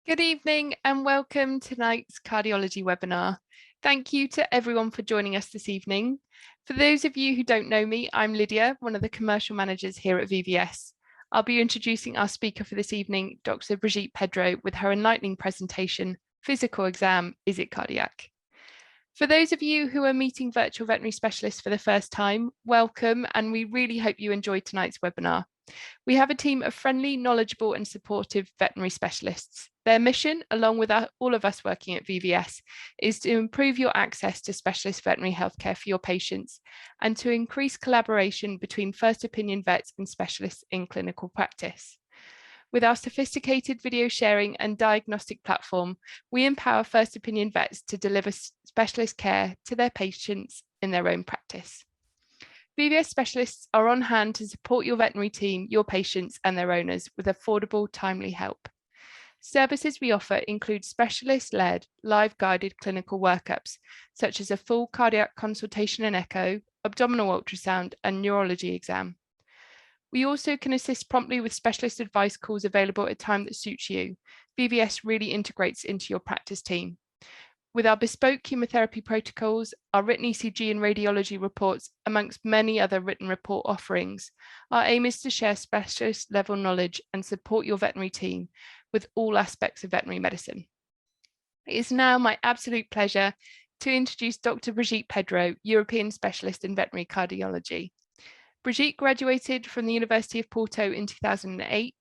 Good evening and welcome to tonight's cardiology webinar. Thank you to everyone for joining us this evening. For those of you who don't know me, I'm Lydia, one of the commercial managers here at VVS. I'll be introducing our speaker for this evening, Dr Brigite Pedro, with her enlightening presentation, Physical Exam, Is It Cardiac? For those of you who are meeting virtual veterinary specialists for the first time, welcome, and we really hope you enjoyed tonight's webinar. We have a team of friendly, knowledgeable and supportive veterinary specialists. Their mission, along with all of us working at VVS, is to improve your access to specialist veterinary healthcare for your patients and to increase collaboration between first opinion vets and specialists in clinical practice. With our sophisticated video sharing and diagnostic platform, we empower first opinion vets to deliver specialist care to their patients in their own practice. VVS specialists are on hand to support your veterinary team, your patients and their owners with affordable, timely help. Services we offer include specialist-led, live-guided clinical workups, such as a full cardiac consultation and echo, abdominal ultrasound and neurology exam. We also can assist promptly with specialist advice calls available at a time that suits you. VVS really integrates into your practice team. With our bespoke chemotherapy protocols, our written ECG and radiology reports, amongst many other written report offerings, our aim is to share specialist level knowledge and support your veterinary team with all aspects of veterinary medicine. It is now my absolute pleasure to introduce Dr. Brigite Pedro, European Specialist in Veterinary Cardiology. Brigite graduated from the University of Porto in 2008.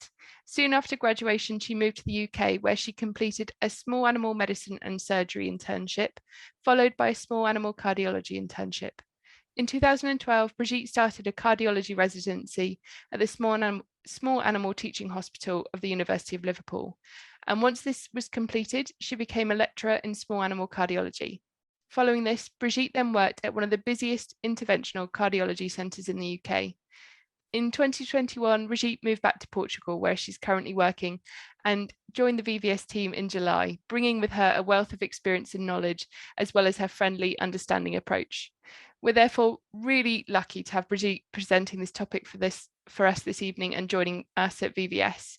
Soon after graduation, she moved to the UK, where she completed a small animal medicine and surgery internship, followed by a small animal cardiology internship. In 2012, Brigite started a cardiology residency at the Small Animal Teaching Hospital of the University of Liverpool. And once this was completed, she became a lecturer in small animal cardiology. Following this, Brigite then worked at one of the busiest interventional cardiology centres in the UK. In 2021, Brigite moved back to Portugal, where she's currently working, and joined the VVS team in July, bringing with her a wealth of experience and knowledge, as well as her friendly, understanding approach. We're therefore really lucky to have Brigite presenting this topic for us this evening and joining us at VVS.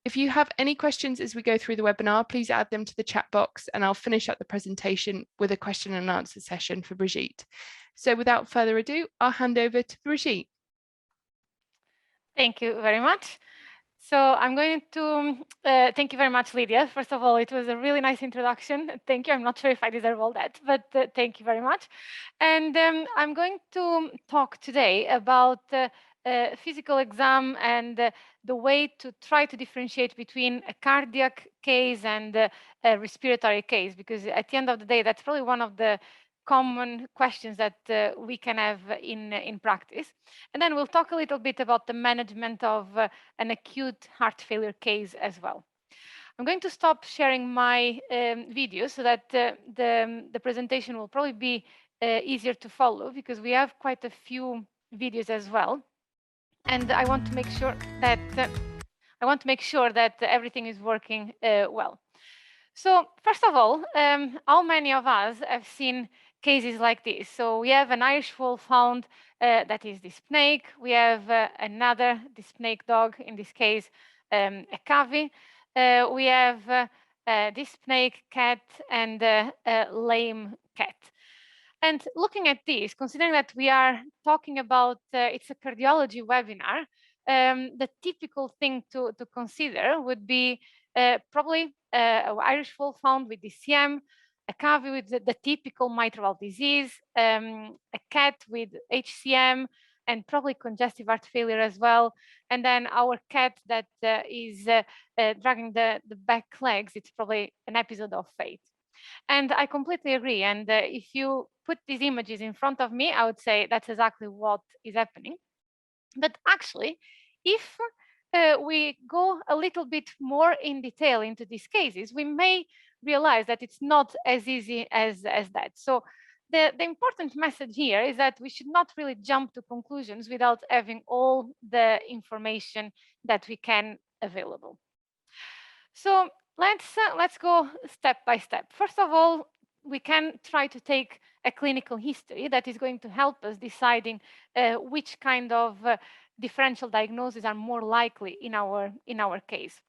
If you have any questions as we go through the webinar, please add them to the chat box and I'll finish up the presentation with a question and answer session for Brigite. So without further ado, I'll hand over to Brigite. Thank you very much. So I'm going to thank you very much, Lydia. First of all, it was a really nice introduction. Thank you. I'm not sure if I deserve all that, but thank you very much. And I'm going to talk today about physical exam and the way to try to differentiate between a cardiac case and a respiratory case, because at the end of the day, that's probably one of the common questions that we can have in practice. And then we'll talk a little bit about the management of an acute heart failure case as well. I'm going to stop sharing my video so that the presentation will probably be easier to follow, because we have quite a few videos as well. And I want to make sure that everything is working well. So first of all, how many of us have seen cases like this? So we have an Irish Wolfhound that is dyspneic. We have another dyspneic dog, in this case, a cavy. We have a dyspneic cat and a lame cat. And looking at this, considering that we are talking about, it's a cardiology webinar, the typical thing to consider would be probably an Irish Wolfhound with DCM, a cavy with the typical mitral valve disease, a cat with HCM, and probably congestive heart failure as well. And then our cat that is dragging the back legs, it's probably an episode of fate. And I completely agree. And if you put these images in front of me, I would say that's exactly what is happening. But actually, if we go a little bit more in detail into these cases, we may realize that it's not as easy as that. So the important message here is that we should not really jump to conclusions without having all the information that we can available. So let's go step by step. First of all, we can try to take a clinical history that is going to help us deciding which kind of differential diagnoses are more likely in our case.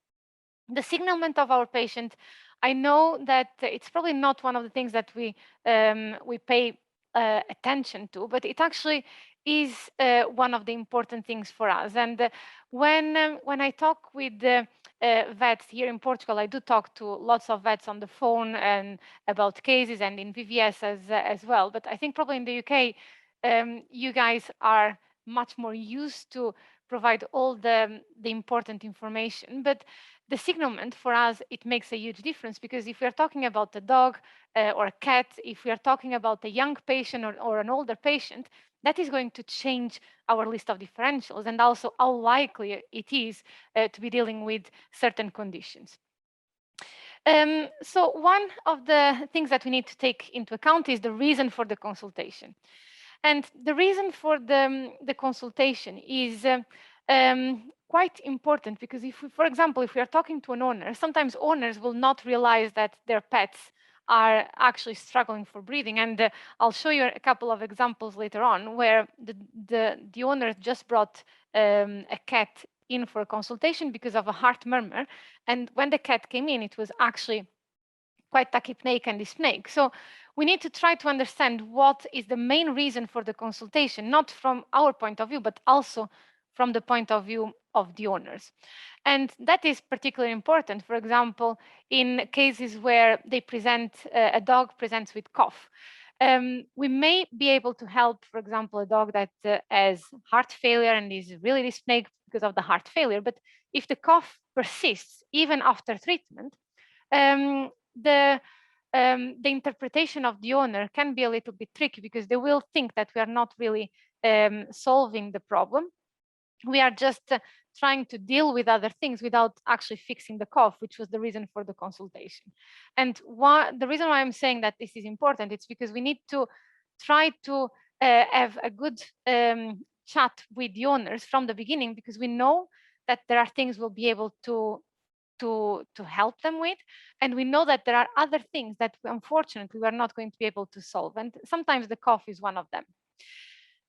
The signalment of our patient, I know that it's probably not one of the things that we pay attention to, but it actually is one of the important things for us. And when I talk with vets here in Portugal, I do talk to lots of vets on the phone and about cases, and in VVS as well. But I think probably in the UK, you guys are much more used to provide all the important information. But the signalment for us, it makes a huge difference, because if we're talking about a dog or a cat, if we are talking about a young patient or an older patient, that is going to change our list of differentials, and also how likely it is to be dealing with certain conditions. So one of the things that we need to take into account is the reason for the consultation. And the reason for the consultation is quite important, because if we, for example, if we are talking to an owner, sometimes owners will not realize that their pets are actually struggling for breathing. And I'll show you a couple of examples later on where the owner just brought a cat in for a consultation because of a heart murmur. And when the cat came in, it was actually quite tachypneic and dyspneic. So we need to try to understand what is the main reason for the consultation, not from our point of view, but also from the point of view of the owners. And that is particularly important, for example, in cases where they present, a dog presents with cough. We may be able to help, for example, a dog that has heart failure and is really dyspneic because of the heart failure. But if the cough persists even after treatment, the interpretation of the owner can be a little bit tricky, because they will think that we are not really solving the problem. We are just trying to deal with other things without actually fixing the cough, which was the reason for the consultation. And the reason why I'm saying that this is important, it's because we need to try to have a good chat with the owners from the beginning, because we know that there are things we'll be able to help them with, and we know that there are other things that unfortunately we are not going to be able to solve, and sometimes the cough is one of them.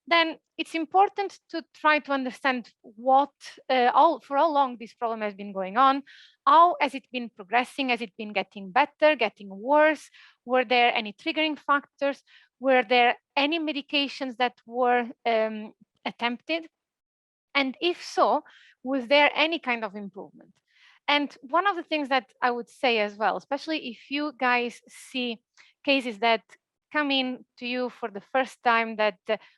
Then it's important to try to understand for how long this problem has been going on. How has it been progressing? Has it been getting better, getting worse? Were there any triggering factors? Were there any medications that were attempted? And if so, was there any kind of improvement? And one of the things that I would say as well, especially if you guys see cases that come in to you for the first time, that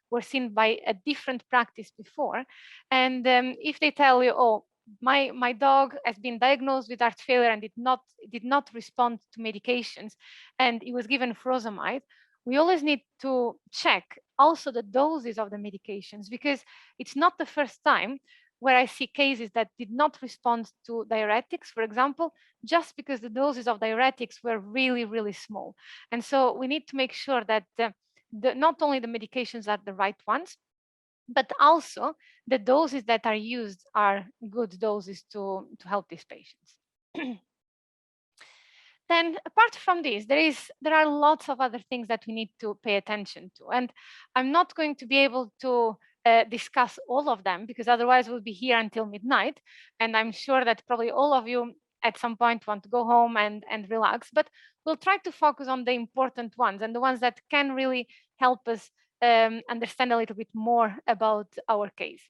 were seen by a different practice before, and if they tell you, oh, my dog has been diagnosed with heart failure and did not respond to medications, and he was given furosemide, we always need to check also the doses of the medications, because it's not the first time where I see cases that did not respond to diuretics, for example, just because the doses of diuretics were really, really small. And so we need to make sure that not only the medications are the right ones, but also the doses that are used are good doses to help these patients. Then apart from this, there are lots of other things that we need to pay attention to. And I'm not going to be able to discuss all of them, because otherwise we'll be here until midnight. And I'm sure that probably all of you at some point want to go home and relax, but we'll try to focus on the important ones and the ones that can really help us understand a little bit more about our case.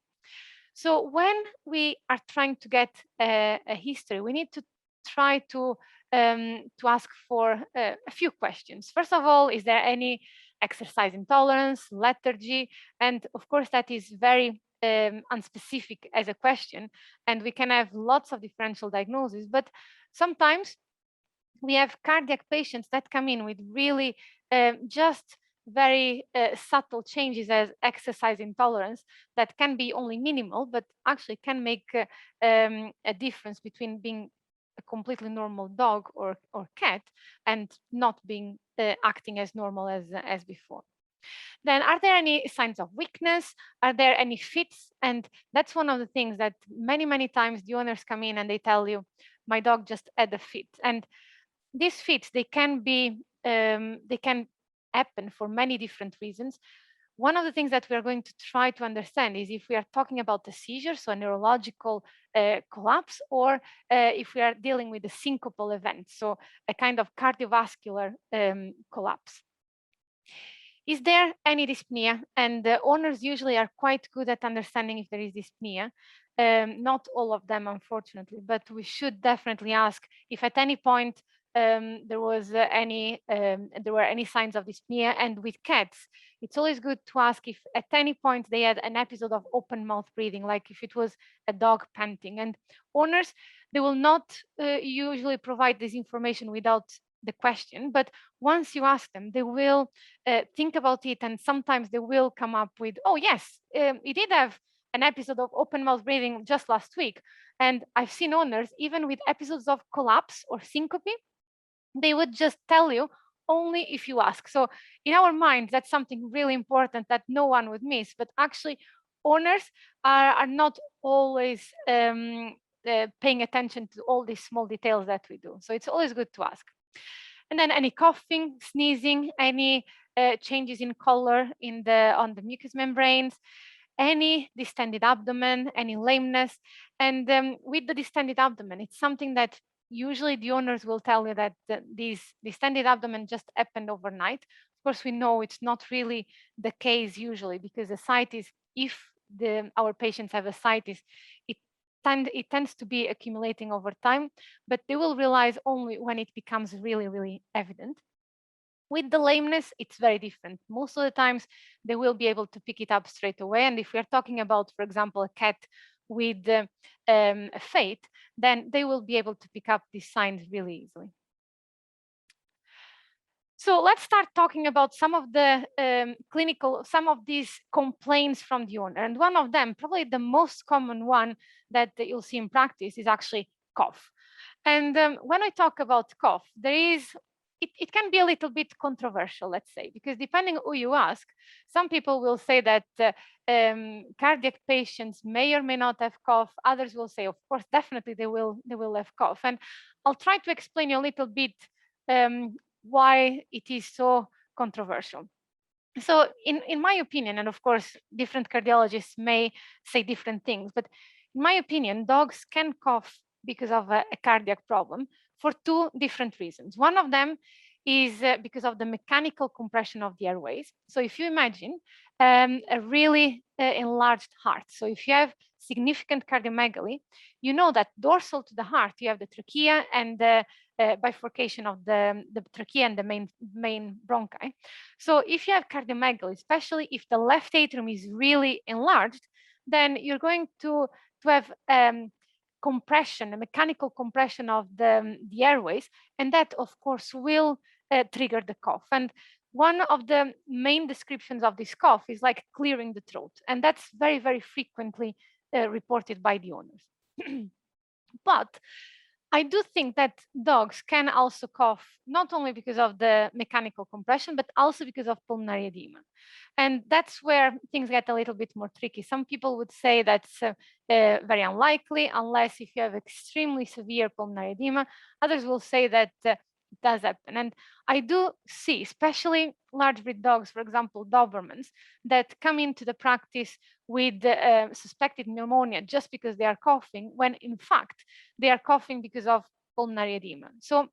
So when we are trying to get a history, we need to try to ask for a few questions. First of all, is there any exercise intolerance, lethargy? And of course, that is very unspecific as a question, and we can have lots of differential diagnoses, but sometimes we have cardiac patients that come in with really just very subtle changes as exercise intolerance that can be only minimal, but actually can make a difference between being a completely normal dog or cat and not being acting as normal as before. Then, are there any signs of weakness? Are there any fits? And that's one of the things that many times the owners come in and they tell you, my dog just had a fit. And these fits, they can happen for many different reasons. one of the things that we are going to try to understand is if we are talking about a seizure, so a neurological collapse, or if we are dealing with a syncopal event, so a kind of cardiovascular collapse. Is there any dyspnea? And the owners usually are quite good at understanding if there is dyspnea. Not all of them, unfortunately, but we should definitely ask if at any point there were any signs of dyspnea. And with cats, it's always good to ask if at any point they had an episode of open mouth breathing, like if it was a dog panting. And owners, they will not usually provide this information without the question, but once you ask them, they will think about it, and sometimes they will come up with, oh yes, he did have an episode of open mouth breathing just last week. And I've seen owners, even with episodes of collapse or syncope, they would just tell you only if you ask. So in our minds, that's something really important that no one would miss, but actually owners are not always paying attention to all these small details that we do. So it's always good to ask. And then any coughing, sneezing, any changes in color on the mucous membranes, any distended abdomen, any lameness. And with the distended abdomen, it's something that usually the owners will tell you that this distended abdomen just happened overnight. Of course, we know it's not really the case usually, because ascites, if our patients have ascites, it tends to be accumulating over time, but they will realize only when it becomes really, really evident. With the lameness, it's very different. Most of the times, they will be able to pick it up straight away. And if we're talking about, for example, a cat with a fate, then they will be able to pick up these signs really easily. So let's start talking about some of the some of these complaints from the owner. And one of them, probably the most common one that you'll see in practice, is actually cough. And when I talk about cough, it can be a little bit controversial, let's say, because depending who you ask, some people will say that cardiac patients may or may not have cough. Others will say, of course, definitely they will have cough. And I'll try to explain you a little bit why it is so controversial. So in my opinion, and of course, different cardiologists may say different things, but in my opinion, dogs can cough because of a cardiac problem for two different reasons. One of them is because of the mechanical compression of the airways. So if you imagine a really enlarged heart, so if you have significant cardiomegaly, you know that dorsal to the heart, you have the trachea and the bifurcation of the trachea and the main bronchi. So if you have cardiomegaly, especially if the left atrium is really enlarged, then you're going to have compression, a mechanical compression of the airways, and that of course will trigger the cough. And one of the main descriptions of this cough is like clearing the throat, and that's very, very frequently reported by the owners. But I do think that dogs can also cough, not only because of the mechanical compression, but also because of pulmonary edema. And that's where things get a little bit more tricky. Some people would say that's very unlikely, unless if you have extremely severe pulmonary edema. Others will say that it does happen. And I do see, especially large breed dogs, for example, Dobermans, that come into the practice with suspected pneumonia just because they are coughing, when in fact they are coughing because of pulmonary edema. So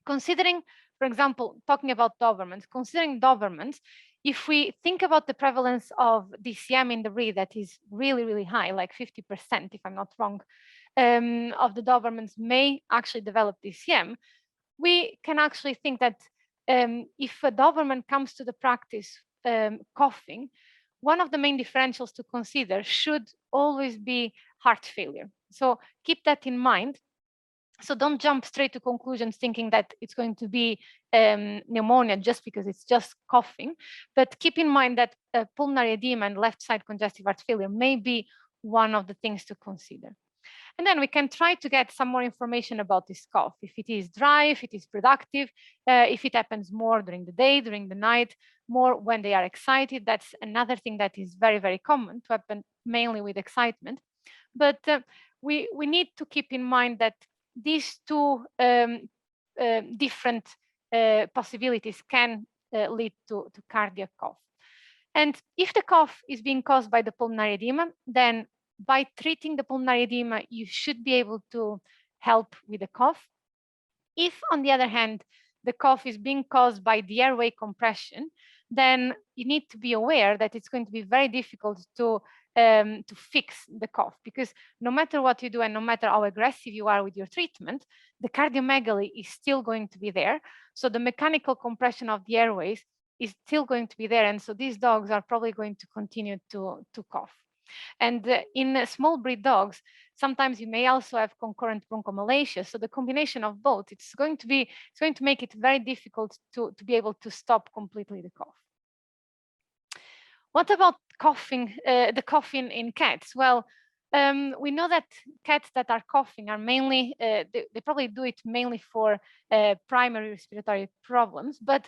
considering, for example, talking about Dobermans, considering Dobermans, if we think about the prevalence of DCM in the breed that is really, really high, like 50%, if I'm not wrong, of the Dobermans may actually develop DCM, we can actually think that if a Doberman comes to the practice coughing, one of the main differentials to consider should always be heart failure. So keep that in mind. So don't jump straight to conclusions thinking that it's going to be pneumonia just because it's just coughing, but keep in mind that pulmonary edema and left side congestive heart failure may be one of the things to consider. And then we can try to get some more information about this cough. If it is dry, if it is productive, if it happens more during the day, during the night, more when they are excited. That's another thing that is very, very common to happen mainly with excitement. But we need to keep in mind that these two different possibilities can lead to cardiac cough. And if the cough is being caused by the pulmonary edema, then by treating the pulmonary edema, you should be able to help with the cough. If, on the other hand, the cough is being caused by the airway compression, then you need to be aware that it's going to be very difficult to fix the cough, because no matter what you do and no matter how aggressive you are with your treatment, the cardiomegaly is still going to be there. So the mechanical compression of the airways is still going to be there. And so these dogs are probably going to continue to cough. And in small breed dogs, sometimes you may also have concurrent bronchomalacia. So the combination of both, it's going to make it very difficult to be able to stop completely the cough. What about coughing, the coughing in cats? Well, we know that cats that are coughing are mainly, they probably do it mainly for primary respiratory problems, but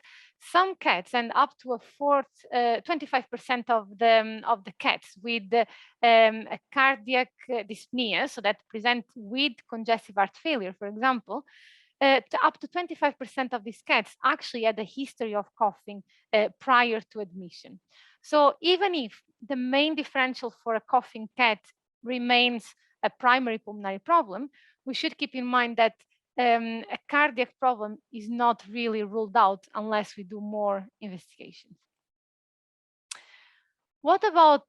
some cats, and up to a 25% of the cats with a cardiac dyspnea, so that present with congestive heart failure, for example, up to 25% of these cats actually had a history of coughing prior to admission. So even if the main differential for a coughing cat remains a primary pulmonary problem, we should keep in mind that a cardiac problem is not really ruled out unless we do more investigations. What about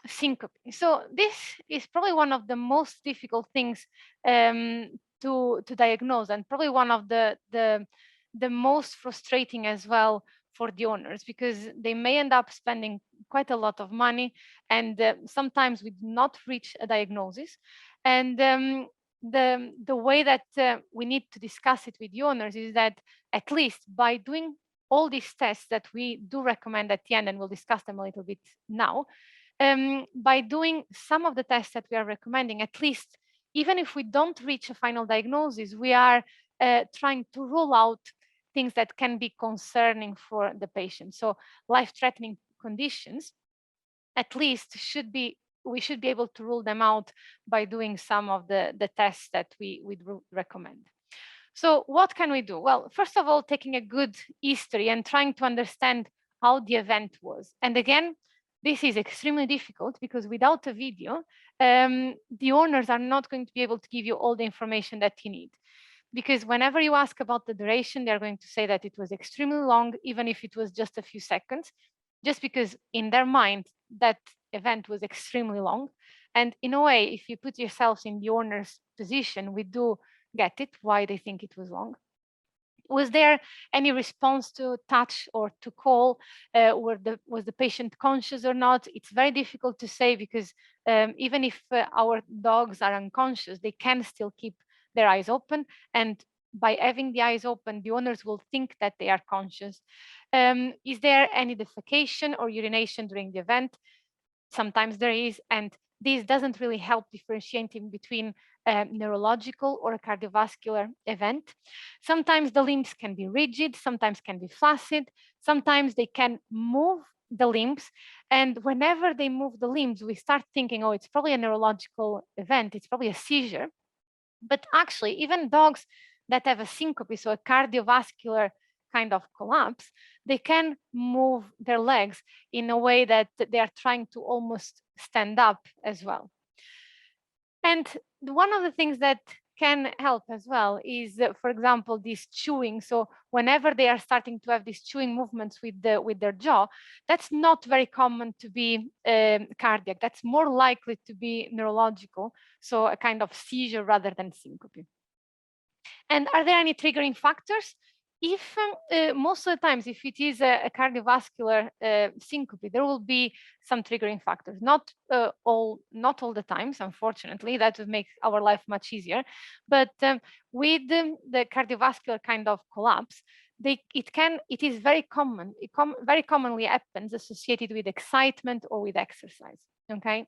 syncope? So this is probably one of the most difficult things to diagnose, and probably one of the most frustrating as well for the owners, because they may end up spending quite a lot of money, and sometimes we do not reach a diagnosis. And the way that we need to discuss it with the owners is that at least by doing all these tests that we do recommend at the end, and we'll discuss them a little bit now, by doing some of the tests that we are recommending, at least even if we don't reach a final diagnosis, we are trying to rule out things that can be concerning for the patient. So life-threatening conditions, at least we should be able to rule them out by doing some of the tests that we would recommend. So what can we do? Well, first of all, taking a good history and trying to understand how the event was. And again, this is extremely difficult because without a video, the owners are not going to be able to give you all the information that you need. Because whenever you ask about the duration, they're going to say that it was extremely long, even if it was just a few seconds, just because in their mind, that event was extremely long. And in a way, if you put yourselves in the owner's position, we do get it, why they think it was long. Was there any response to touch or to call? Was the patient conscious or not? It's very difficult to say because even if our dogs are unconscious, they can still keep their eyes open. And by having the eyes open, the owners will think that they are conscious. Is there any defecation or urination during the event? Sometimes there is, and this doesn't really help differentiating between a neurological or a cardiovascular event. Sometimes the limbs can be rigid, sometimes can be flaccid, sometimes they can move the limbs. And whenever they move the limbs, we start thinking, oh, it's probably a neurological event, it's probably a seizure. But actually, even dogs that have a syncope, so a cardiovascular kind of collapse, they can move their legs in a way that they are trying to almost stand up as well. And one of the things that can help as well is, for example, this chewing. So whenever they are starting to have these chewing movements with their jaw, that's not very common to be cardiac. That's more likely to be neurological, so a kind of seizure rather than syncope. And are there any triggering factors? If most of the times, if it is a cardiovascular syncope, there will be some triggering factors. Not all the times, unfortunately. That would make our life much easier. But with the cardiovascular kind of collapse, it is very common. It very commonly happens associated with excitement or with exercise. Okay,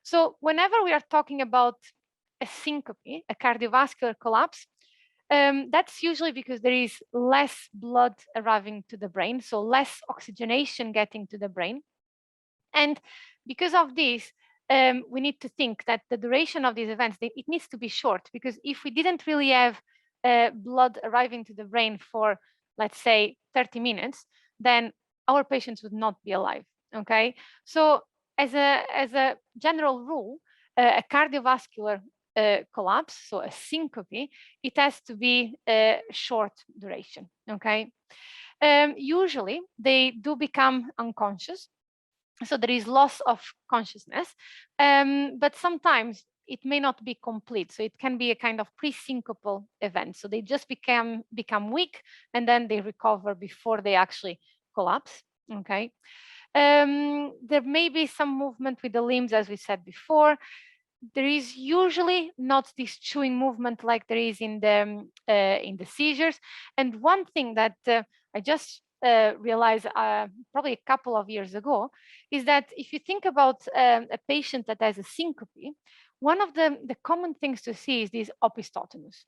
so whenever we are talking about a syncope, a cardiovascular collapse, that's usually because there is less blood arriving to the brain, so less oxygenation getting to the brain. And because of this, we need to think that the duration of these events, it needs to be short, because if we didn't really have blood arriving to the brain for, let's say, 30 minutes, then our patients would not be alive. Okay, so as a general rule, a cardiovascular collapse, so a syncope, it has to be a short duration. Okay, usually they do become unconscious, so there is loss of consciousness, but sometimes it may not be complete, so it can be a kind of pre-syncopal event, so they just become weak and then they recover before they actually collapse. Okay, there may be some movement with the limbs, as we said before. There is usually not this chewing movement like there is in the seizures. And one thing that I just realized probably a couple of years ago is that if you think about a patient that has a syncope, one of the common ththings to see is this opistotenus.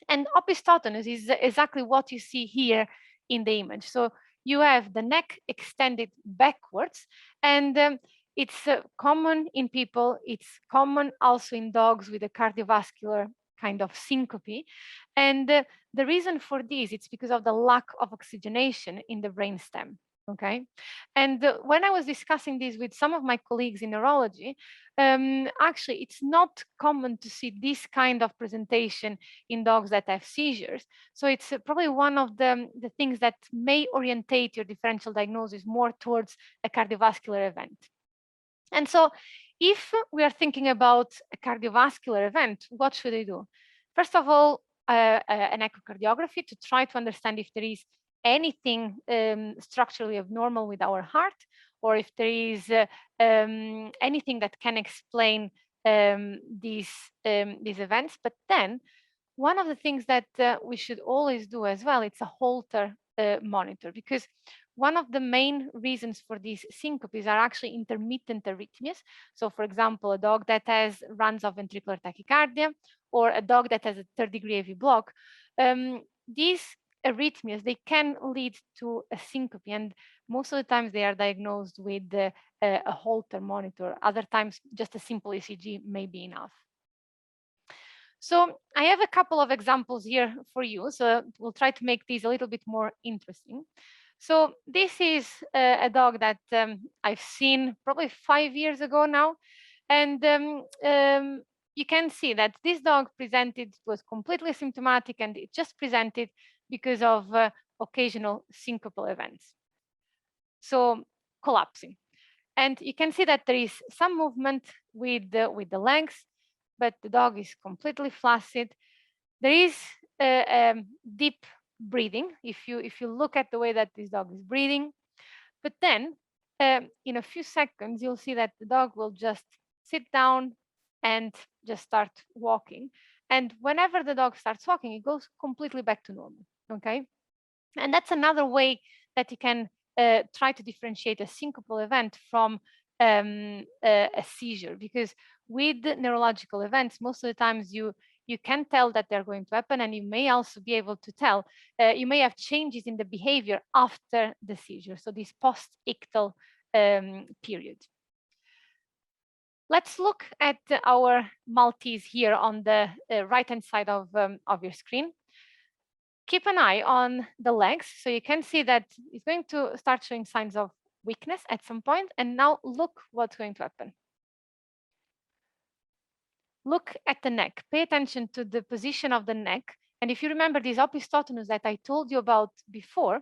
And opistotenus is exactly what you see here in the image. So you have the neck extended backwards, and it's common in people. It's common also in dogs with a cardiovascular kind of syncope. And the reason for this, it's because of the lack of oxygenation in the brainstem. Okay, and when I was discussing this with some of my colleagues in neurology, actually it's not common to see this kind of presentation in dogs that have seizures. So it's probably one of the things that may orientate your differential diagnosis more towards a cardiovascular event. And so if we are thinking about a cardiovascular event, what should I do? First of all, an echocardiography to try to understand if there is anything structurally abnormal with our heart, or if there is anything that can explain these events. But then one of the things that we should always do as well, it's a Holter monitor, because one of the main reasons for these syncopes are actually intermittent arrhythmias. So for example, a dog that has runs of ventricular tachycardia, or a dog that has a third-degree AV block, these arrhythmias, they can lead to a syncope, and most of the times they are diagnosed with a Holter monitor. Other times, just a simple ECG may be enough. So I have a couple of examples here for you. So we'll try to make these a little bit more interesting. So this is a dog that I've seen probably 5 years ago now. And you can see that this dog was completely asymptomatic, and it just presented because of occasional syncopal events. So collapsing. And you can see that there is some movement with the legs, but the dog is completely flaccid. There is deep breathing if you look at the way that this dog is breathing. But then in a few seconds, you'll see that the dog will just sit down and just start walking. And whenever the dog starts walking, it goes completely back to normal. Okay. And that's another way that you can try to differentiate a syncopal event from a seizure, because with neurological events, most of the times you can tell that they're going to happen, and you may also be able to tell, you may have changes in the behavior after the seizure, so this post-ictal period. Let's look at our Maltese here on the right-hand side of your screen. Keep an eye on the legs, so you can see that it's going to start showing signs of weakness at some point. And now look what's going to happen. Look at the neck. Pay attention to the position of the neck. And if you remember this opistotenus that I told you about before,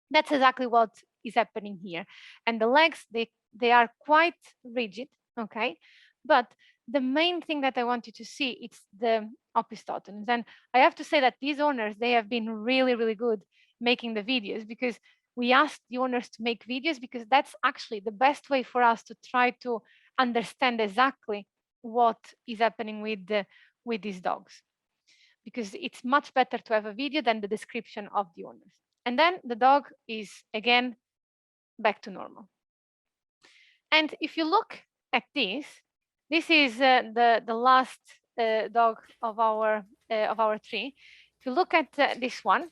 that's exactly what is happening here. And the legs, they are quite rigid, okay? But the main thing that I want you to see, it's the opistotenus. And I have to say that these owners, they have been really, really good making the videos, because we asked the owners to make videos because that's actually the best way for us to try to understand exactly what is happening with these dogs. Because it's much better to have a video than the description of the owners. And then the dog is again back to normal. And if you look at this is the last dog of our tree. If you look at this one,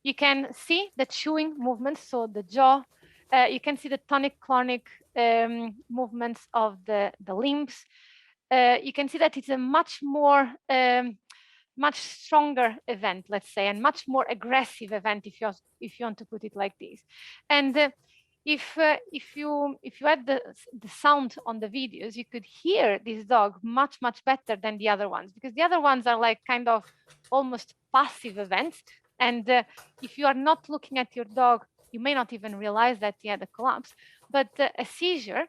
you can see the chewing movements, so the jaw. You can see the tonic-clonic movements of the limbs. You can see that it's a much more much stronger event, let's say, and much more aggressive event, if you want to put it like this. And if you had the sound on the videos, you could hear this dog much better than the other ones, because the other ones are like kind of almost passive events. And if you are not looking at your dog, you may not even realize that he had a collapse. But a seizure,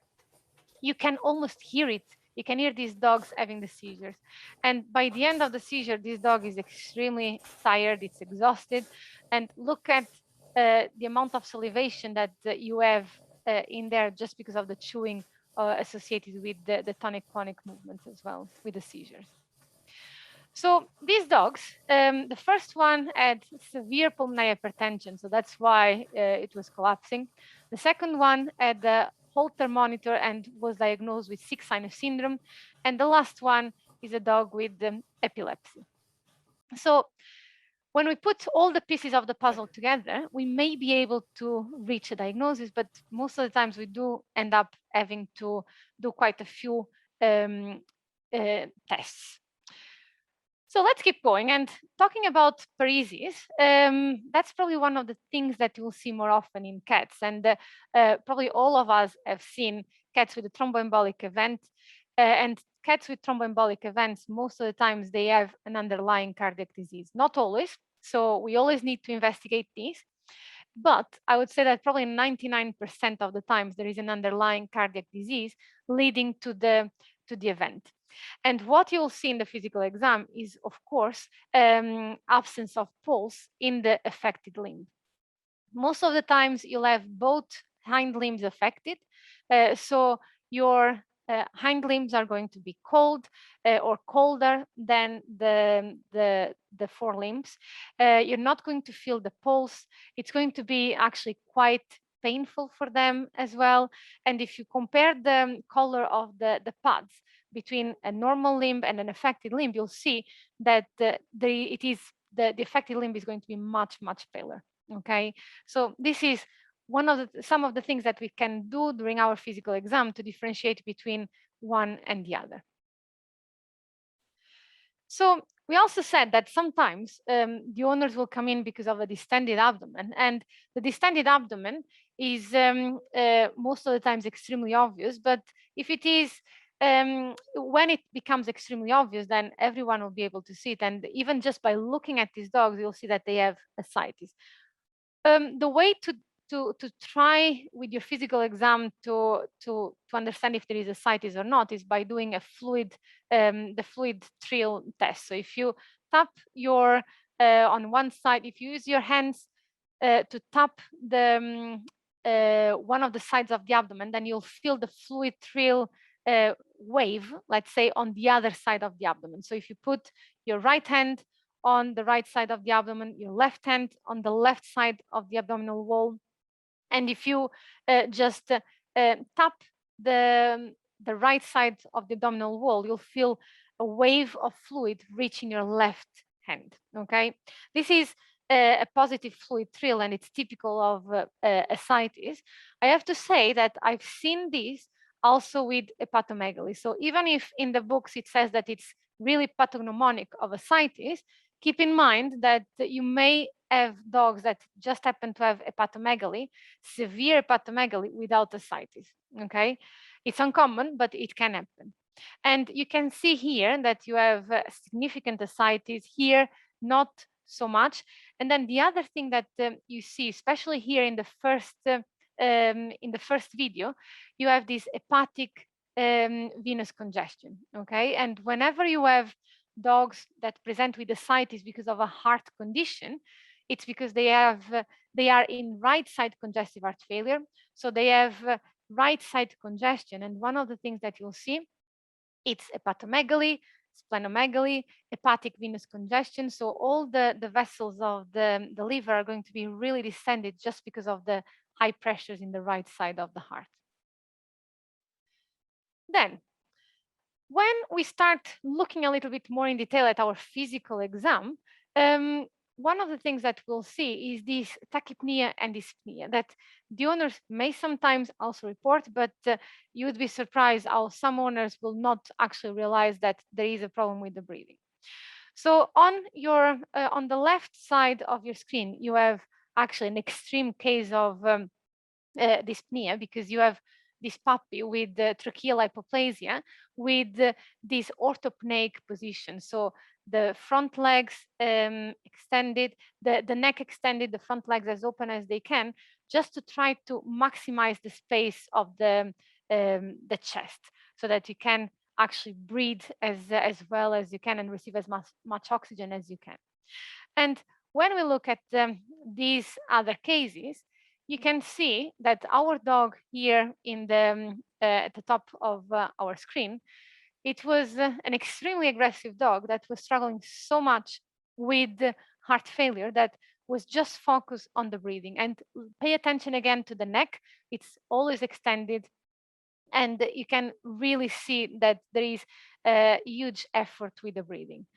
you can almost hear it. You can hear these dogs having the seizures. And by the end of the seizure, this dog is extremely tired, it's exhausted. And look at the amount of salivation that you have in there just because of the chewing associated with the tonic-clonic movements as well, with the seizures. So these dogs, the first one had severe pulmonary hypertension, so that's why it was collapsing. The second one had the Holter monitor and was diagnosed with sick sinus syndrome. And the last one is a dog with epilepsy. So when we put all the pieces of the puzzle together, we may be able to reach a diagnosis, but most of the times we do end up having to do quite a few tests. So let's keep going. And talking about paresis, that's probably one of the things that you'll see more often in cats. And probably all of us have seen cats with a thromboembolic event. And cats with thromboembolic events, most of the times they have an underlying cardiac disease. Not always. So we always need to investigate these. But I would say that probably 99% of the times there is an underlying cardiac disease leading to the event. And what you'll see in the physical exam is, of course, absence of pulse in the affected limb. Most of the times you'll have both hind limbs affected. So your hind limbs are going to be cold or colder than the forelimbs. You're not going to feel the pulse. It's going to be actually quite painful for them as well. And if you compare the color of the pads between a normal limb and an affected limb, you'll see that the affected limb is going to be much paler. Okay, so this is some of the things that we can do during our physical exam to differentiate between one and the other. So we also said that sometimes the owners will come in because of a distended abdomen, and the distended abdomen is most of the times extremely obvious. But if it is when it becomes extremely obvious, then everyone will be able to see it. And even just by looking at these dogs, you'll see that they have ascites. The way to try with your physical exam to understand if there is ascites or not is by doing a fluid, the fluid trill test. So if you tap your on one side, if you use your hands to tap the one of the sides of the abdomen, then you'll feel the fluid trill wave, let's say, on the other side of the abdomen. So if you put your right hand on the right side of the abdomen, your left hand on the left side of the abdominal wall, and if you just tap the right side of the abdominal wall, you'll feel a wave of fluid reaching your left hand. Okay, this is a positive fluid trill, and it's typical of ascites. I have to say that I've seen this also with hepatomegaly. So even if in the books it says that it's really pathognomonic of ascites, keep in mind that you may have dogs that just happen to have hepatomegaly, severe hepatomegaly without ascites. Okay, it's uncommon, but it can happen. And you can see here that you have significant ascites here, not so much. And then the other thing that you see, especially here in the first video, you have this hepatic venous congestion. Okay, and whenever you have dogs that present with ascites because of a heart condition, it's because they are in right side congestive heart failure. So they have right side congestion. And one of the things that you'll see, it's hepatomegaly, splenomegaly, hepatic venous congestion. So all the vessels of the liver are going to be really distended just because of the high pressures in the right side of the heart. Then, when we start looking a little bit more in detail at our physical exam, one of the things that we'll see is this tachypnea and dyspnea that the owners may sometimes also report, but you would be surprised how some owners will not actually realize that there is a problem with the breathing. So on the left side of your screen, you have actually an extreme case of dyspnea, because you have this puppy with the tracheal hypoplasia with this orthopneic position. So the front legs extended, the neck extended, the front legs as open as they can, just to try to maximize the space of the chest, so that you can actually breathe as well as you can and receive as much oxygen as you can. And when we look at these other cases, you can see that our dog here in the at the top of our screen, it was an extremely aggressive dog that was struggling so much with heart failure that was just focused on the breathing. And pay attention again to the neck. It's always extended, and you can really see that there is a huge effort with the breathing.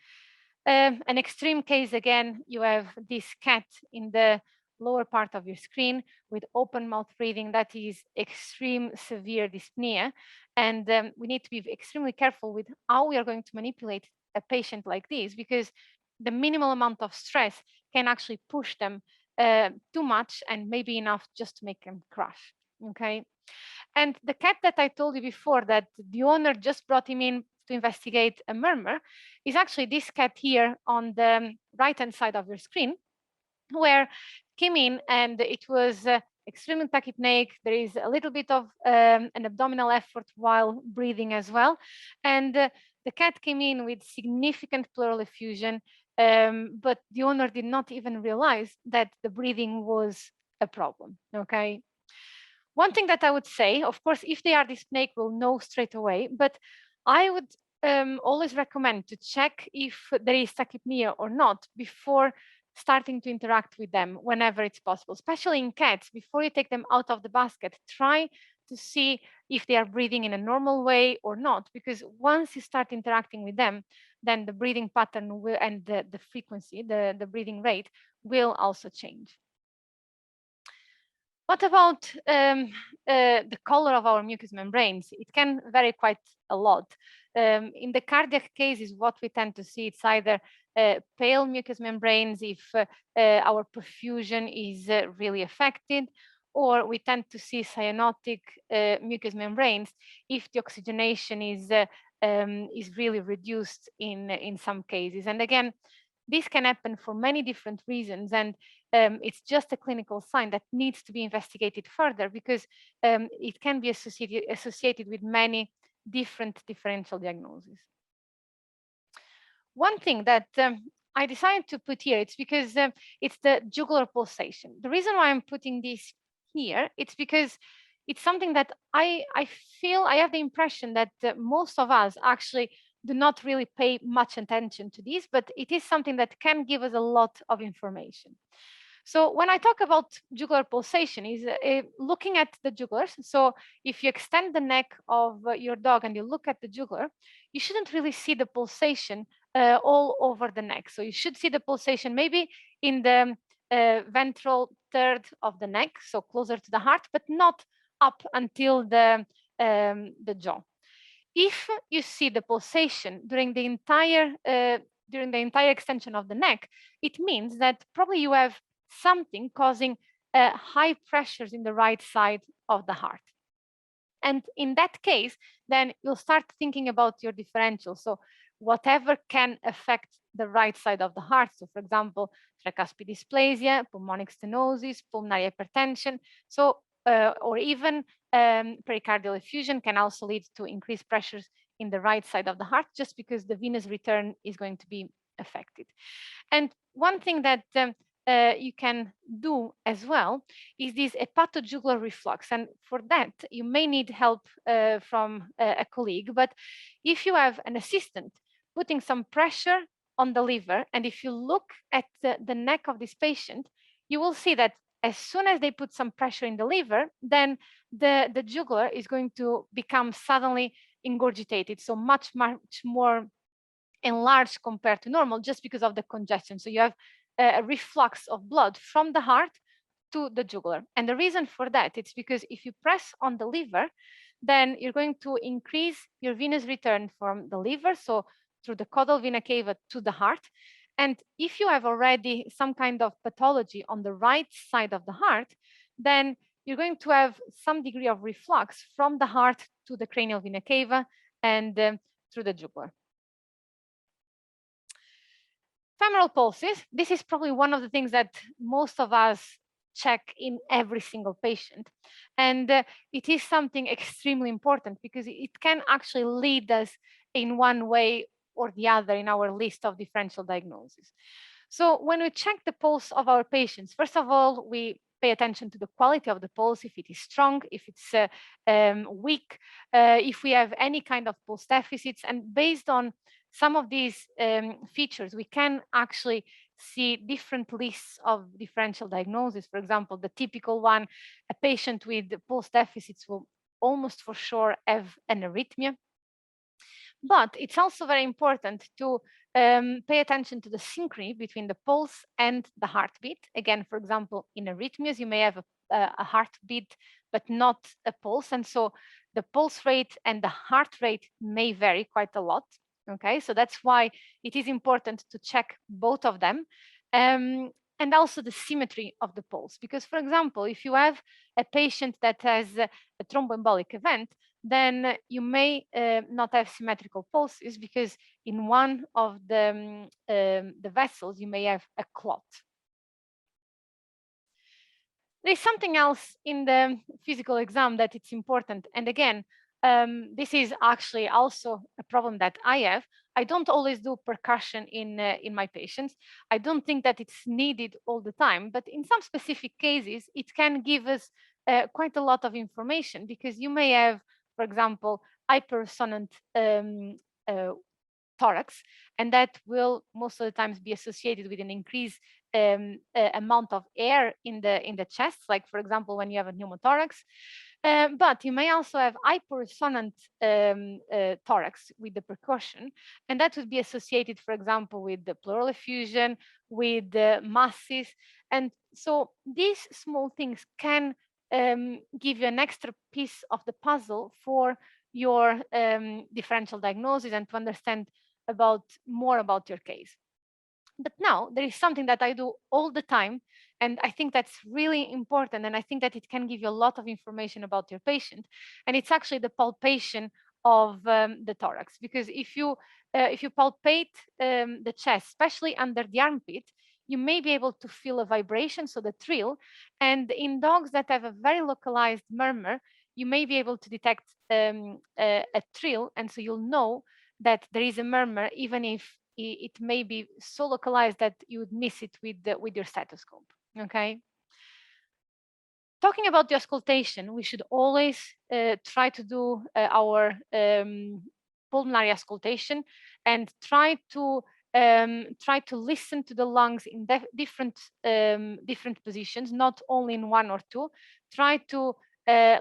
An extreme case, again, you have this cat in the lower part of your screen with open mouth breathing. That is extreme severe dyspnea. And we need to be extremely careful with how we are going to manipulate a patient like this, because the minimal amount of stress can actually push them too much and maybe enough just to make them crash. Okay. And the cat that I told you before that the owner just brought him in to investigate a murmur is actually this cat here on the right-hand side of your screen, where came in and it was extremely tachypneic. There is a little bit of an abdominal effort while breathing as well. And the cat came in with significant pleural effusion, but the owner did not even realize that the breathing was a problem, okay? One thing that I would say, of course, if they are dyspneic, we'll know straight away, but I would always recommend to check if there is tachypnea or not before starting to interact with them whenever it's possible, especially in cats. Before you take them out of the basket, try to see if they are breathing in a normal way or not, because once you start interacting with them, then the breathing pattern will, and the frequency, the breathing rate will also change. What about the color of our mucous membranes? It can vary quite a lot. In the cardiac cases, what we tend to see, it's either pale mucous membranes if our perfusion is really affected, or we tend to see cyanotic mucous membranes if the oxygenation is really reduced in some cases. And again, this can happen for many different reasons, and it's just a clinical sign that needs to be investigated further, because it can be associated with many different differential diagnoses. One thing that I decided to put here, it's because it's the jugular pulsation. The reason why I'm putting this here, it's because it's something that I feel, I have the impression that most of us actually do not really pay much attention to this, but it is something that can give us a lot of information. So when I talk about jugular pulsation, is looking at the jugulars. So if you extend the neck of your dog and you look at the jugular, you shouldn't really see the pulsation all over the neck. So you should see the pulsation maybe in the ventral third of the neck, so closer to the heart, but not up until the jaw. If you see the pulsation during the entire extension of the neck, it means that probably you have something causing high pressures in the right side of the heart. And in that case, then you'll start thinking about your differential. So whatever can affect the right side of the heart. So for example, tricuspid dysplasia, pulmonic stenosis, pulmonary hypertension. So or even pericardial effusion can also lead to increased pressures in the right side of the heart, just because the venous return is going to be affected. And one thing that you can do as well is this hepatojugular reflux. And for that, you may need help from a colleague. But if you have an assistant putting some pressure on the liver, and if you look at the neck of this patient, you will see that as soon as they put some pressure in the liver, then the jugular is going to become suddenly ingurgitated, so much more enlarged compared to normal, just because of the congestion. So you have a reflux of blood from the heart to the jugular. And the reason for that, it's because if you press on the liver, then you're going to increase your venous return from the liver, so through the caudal vena cava to the heart. And if you have already some kind of pathology on the right side of the heart, then you're going to have some degree of reflux from the heart to the cranial vena cava and through the jugular. Femoral pulses, this is probably one of the things that most of us check in every single patient. And it is something extremely important because it can actually lead us in one way or the other in our list of differential diagnoses. So when we check the pulse of our patients, first of all, we pay attention to the quality of the pulse, if it is strong, if it's weak, if we have any kind of pulse deficits. And based on some of these features, we can actually see different lists of differential diagnosis. For example, the typical one, a patient with pulse deficits will almost for sure have an arrhythmia. But it's also very important to pay attention to the synchrony between the pulse and the heartbeat. Again, for example, in arrhythmias, you may have a heartbeat, but not a pulse. And so the pulse rate and the heart rate may vary quite a lot. Okay, so that's why it is important to check both of them. And also the symmetry of the pulse. Because, for example, if you have a patient that has a thromboembolic event, then you may not have symmetrical pulses because in one of the vessels, you may have a clot. There's something else in the physical exam that it's important. And again, this is actually also a problem that I have. I don't always do percussion in my patients. I don't think that it's needed all the time, but in some specific cases, it can give us quite a lot of information because you may have, for example, hypersonant thorax, and that will most of the times be associated with an increased amount of air in the chest, like for example when you have a pneumothorax. But you may also have hypersonant thorax with the percussion, and that would be associated, for example, with the pleural effusion, with the masses. And so these small things can give you an extra piece of the puzzle for your differential diagnosis and to understand more about your case. But now there is something that I do all the time, and I think that's really important, and I think that it can give you a lot of information about your patient, and it's actually the palpation of the thorax. Because if you palpate the chest, especially under the armpit, you may be able to feel a vibration, so the trill. And in dogs that have a very localized murmur, you may be able to detect a trill, and so you'll know that there is a murmur, even if it may be so localized that you would miss it with your stethoscope. Okay. Talking about the auscultation, we should always try to do our pulmonary auscultation and try to listen to the lungs in different positions, not only in one or two. Try to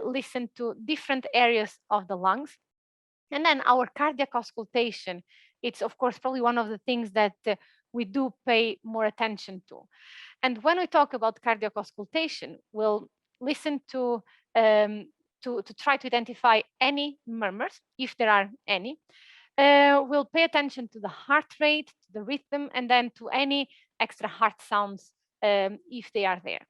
listen to different areas of the lungs. And then our cardiac auscultation, it's of course probably one of the things that we do pay more attention to. And when we talk about cardiac auscultation, we'll listen to try to identify any murmurs, if there are any. We'll pay attention to the heart rate, to the rhythm, and then to any extra heart sounds if they are there.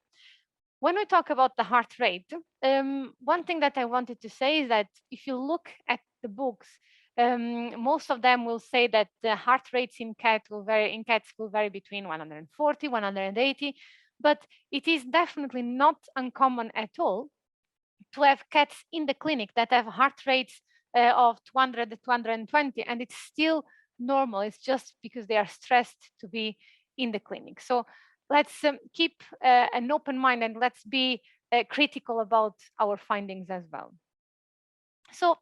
When we talk about the heart rate, one thing that I wanted to say is that if you look at the books, most of them will say that the heart rates in cats will vary between 140, 180, but it is definitely not uncommon at all to have cats in the clinic that have heart rates of 200 to 220, and it's still normal. It's just because they are stressed to be in the clinic. So let's keep an open mind, and let's be critical about our findings as well. So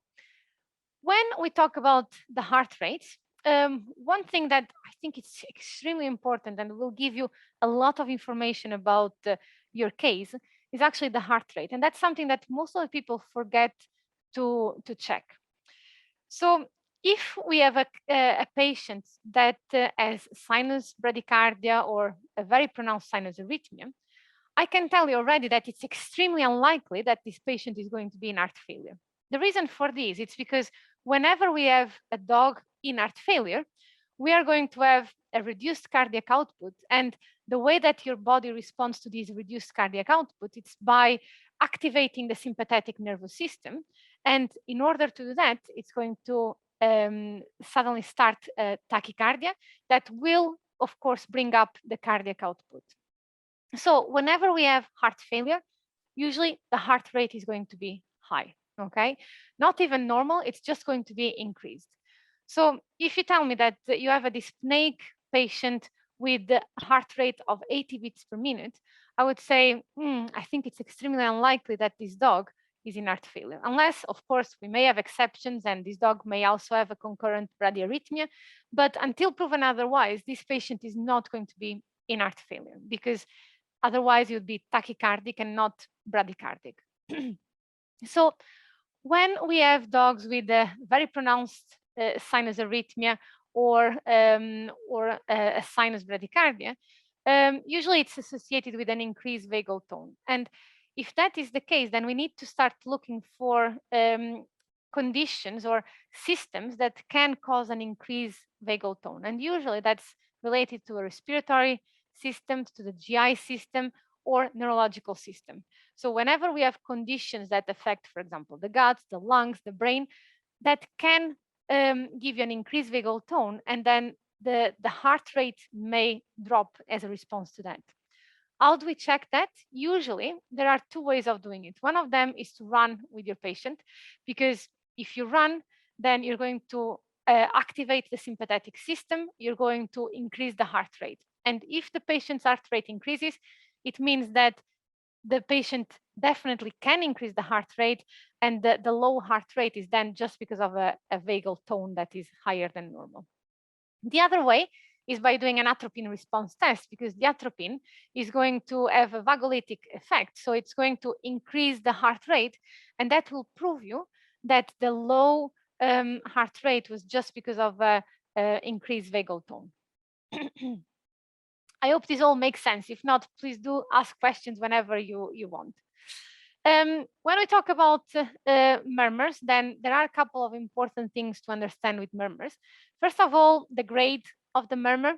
when we talk about the heart rates, one thing that I think is extremely important and will give you a lot of information about your case is actually the heart rate. And that's something that most of the people forget to check. So if we have a patient that has sinus bradycardia or a very pronounced sinus arrhythmia, I can tell you already that it's extremely unlikely that this patient is going to be in heart failure. The reason for this, it's because whenever we have a dog in heart failure, we are going to have a reduced cardiac output. And the way that your body responds to this reduced cardiac output, it's by activating the sympathetic nervous system. And in order to do that, it's going to suddenly start tachycardia that will, of course, bring up the cardiac output. So whenever we have heart failure, usually the heart rate is going to be high, okay? Not even normal, it's just going to be increased. So if you tell me that you have a dyspneic patient with a heart rate of 80 beats per minute, I would say, I think it's extremely unlikely that this dog is in heart failure. Unless, of course, we may have exceptions and this dog may also have a concurrent bradyarrhythmia. But until proven otherwise, this patient is not going to be in heart failure because otherwise you'd be tachycardic and not bradycardic. So when we have dogs with a very pronounced sinus arrhythmia or a sinus bradycardia, usually it's associated with an increased vagal tone. And if that is the case, then we need to start looking for conditions or systems that can cause an increased vagal tone. And usually that's related to a respiratory system, to the GI system, or neurological system. So whenever we have conditions that affect, for example, the guts, the lungs, the brain, that can give you an increased vagal tone, and then the heart rate may drop as a response to that. How do we check that? Usually, there are two ways of doing it. One of them is to run with your patient, because if you run, then you're going to activate the sympathetic system, you're going to increase the heart rate. And if the patient's heart rate increases, it means that the patient definitely can increase the heart rate, and the low heart rate is then just because of a vagal tone that is higher than normal. The other way is by doing an atropine response test, because the atropine is going to have a vagolytic effect. So it's going to increase the heart rate, and that will prove you that the low heart rate was just because of increased vagal tone. I hope this all makes sense. If not, please do ask questions whenever you want. When we talk about murmurs, then there are a couple of important things to understand with murmurs. First of all, the grade of the murmur.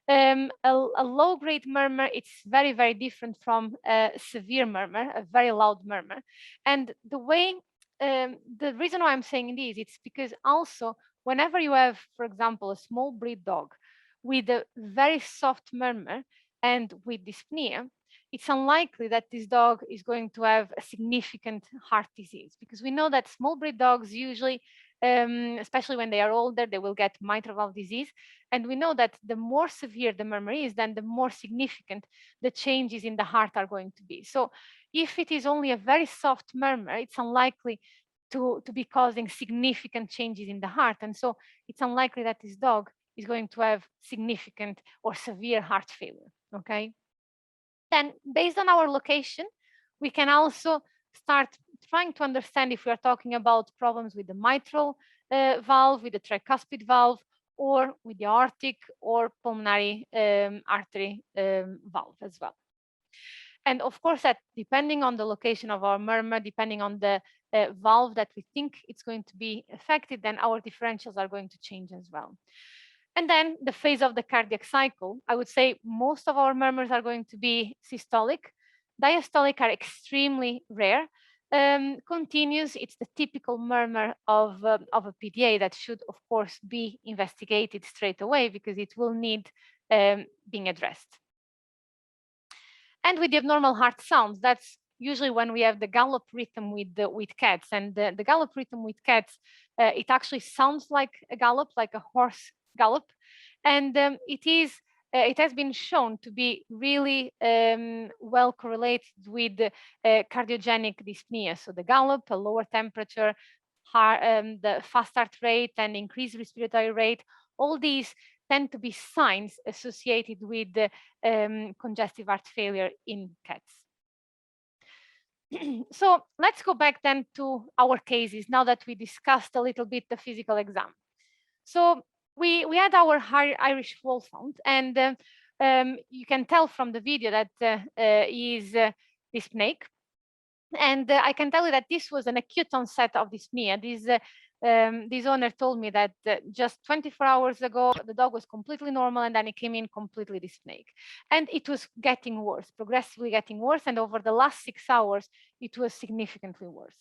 A low-grade murmur, it's very, very different from a severe murmur, a very loud murmur. And the reason why I'm saying this, it's because also whenever you have, for example, a small breed dog with a very soft murmur and with dyspnea, it's unlikely that this dog is going to have a significant heart disease, because we know that small breed dogs usually, especially when they are older, they will get mitral valve disease. And we know that the more severe the murmur is, then the more significant the changes in the heart are going to be. So if it is only a very soft murmur, it's unlikely to be causing significant changes in the heart. And so it's unlikely that this dog is going to have significant or severe heart failure, okay? Then based on our location, we can also start trying to understand if we are talking about problems with the mitral valve, with the tricuspid valve, or with the aortic or pulmonary artery valve as well. And of course, that depending on the location of our murmur, depending on the valve that we think it's going to be affected, then our differentials are going to change as well. And then the phase of the cardiac cycle, I would say most of our murmurs are going to be systolic. Diastolic are extremely rare. Continuous, it's the typical murmur of a PDA that should, of course, be investigated straight away because it will need being addressed. And with the abnormal heart sounds, that's usually when we have the gallop rhythm with cats. And the gallop rhythm with cats, it actually sounds like a gallop, like a horse gallop. And it has been shown to be really well correlated with cardiogenic dyspnea. So the gallop, a lower temperature, the fast heart rate and increased respiratory rate, all these tend to be signs associated with congestive heart failure in cats. So let's go back then to our cases now that we discussed a little bit the physical exam. So we had our Irish wolfhound, and you can tell from the video that he is dyspneic. And I can tell you that this was an acute onset of dyspnea. This This owner told me that just 24 hours ago, the dog was completely normal, and then it came in completely dyspneic. And it was getting worse, progressively getting worse. And over the last 6 hours, it was significantly worse.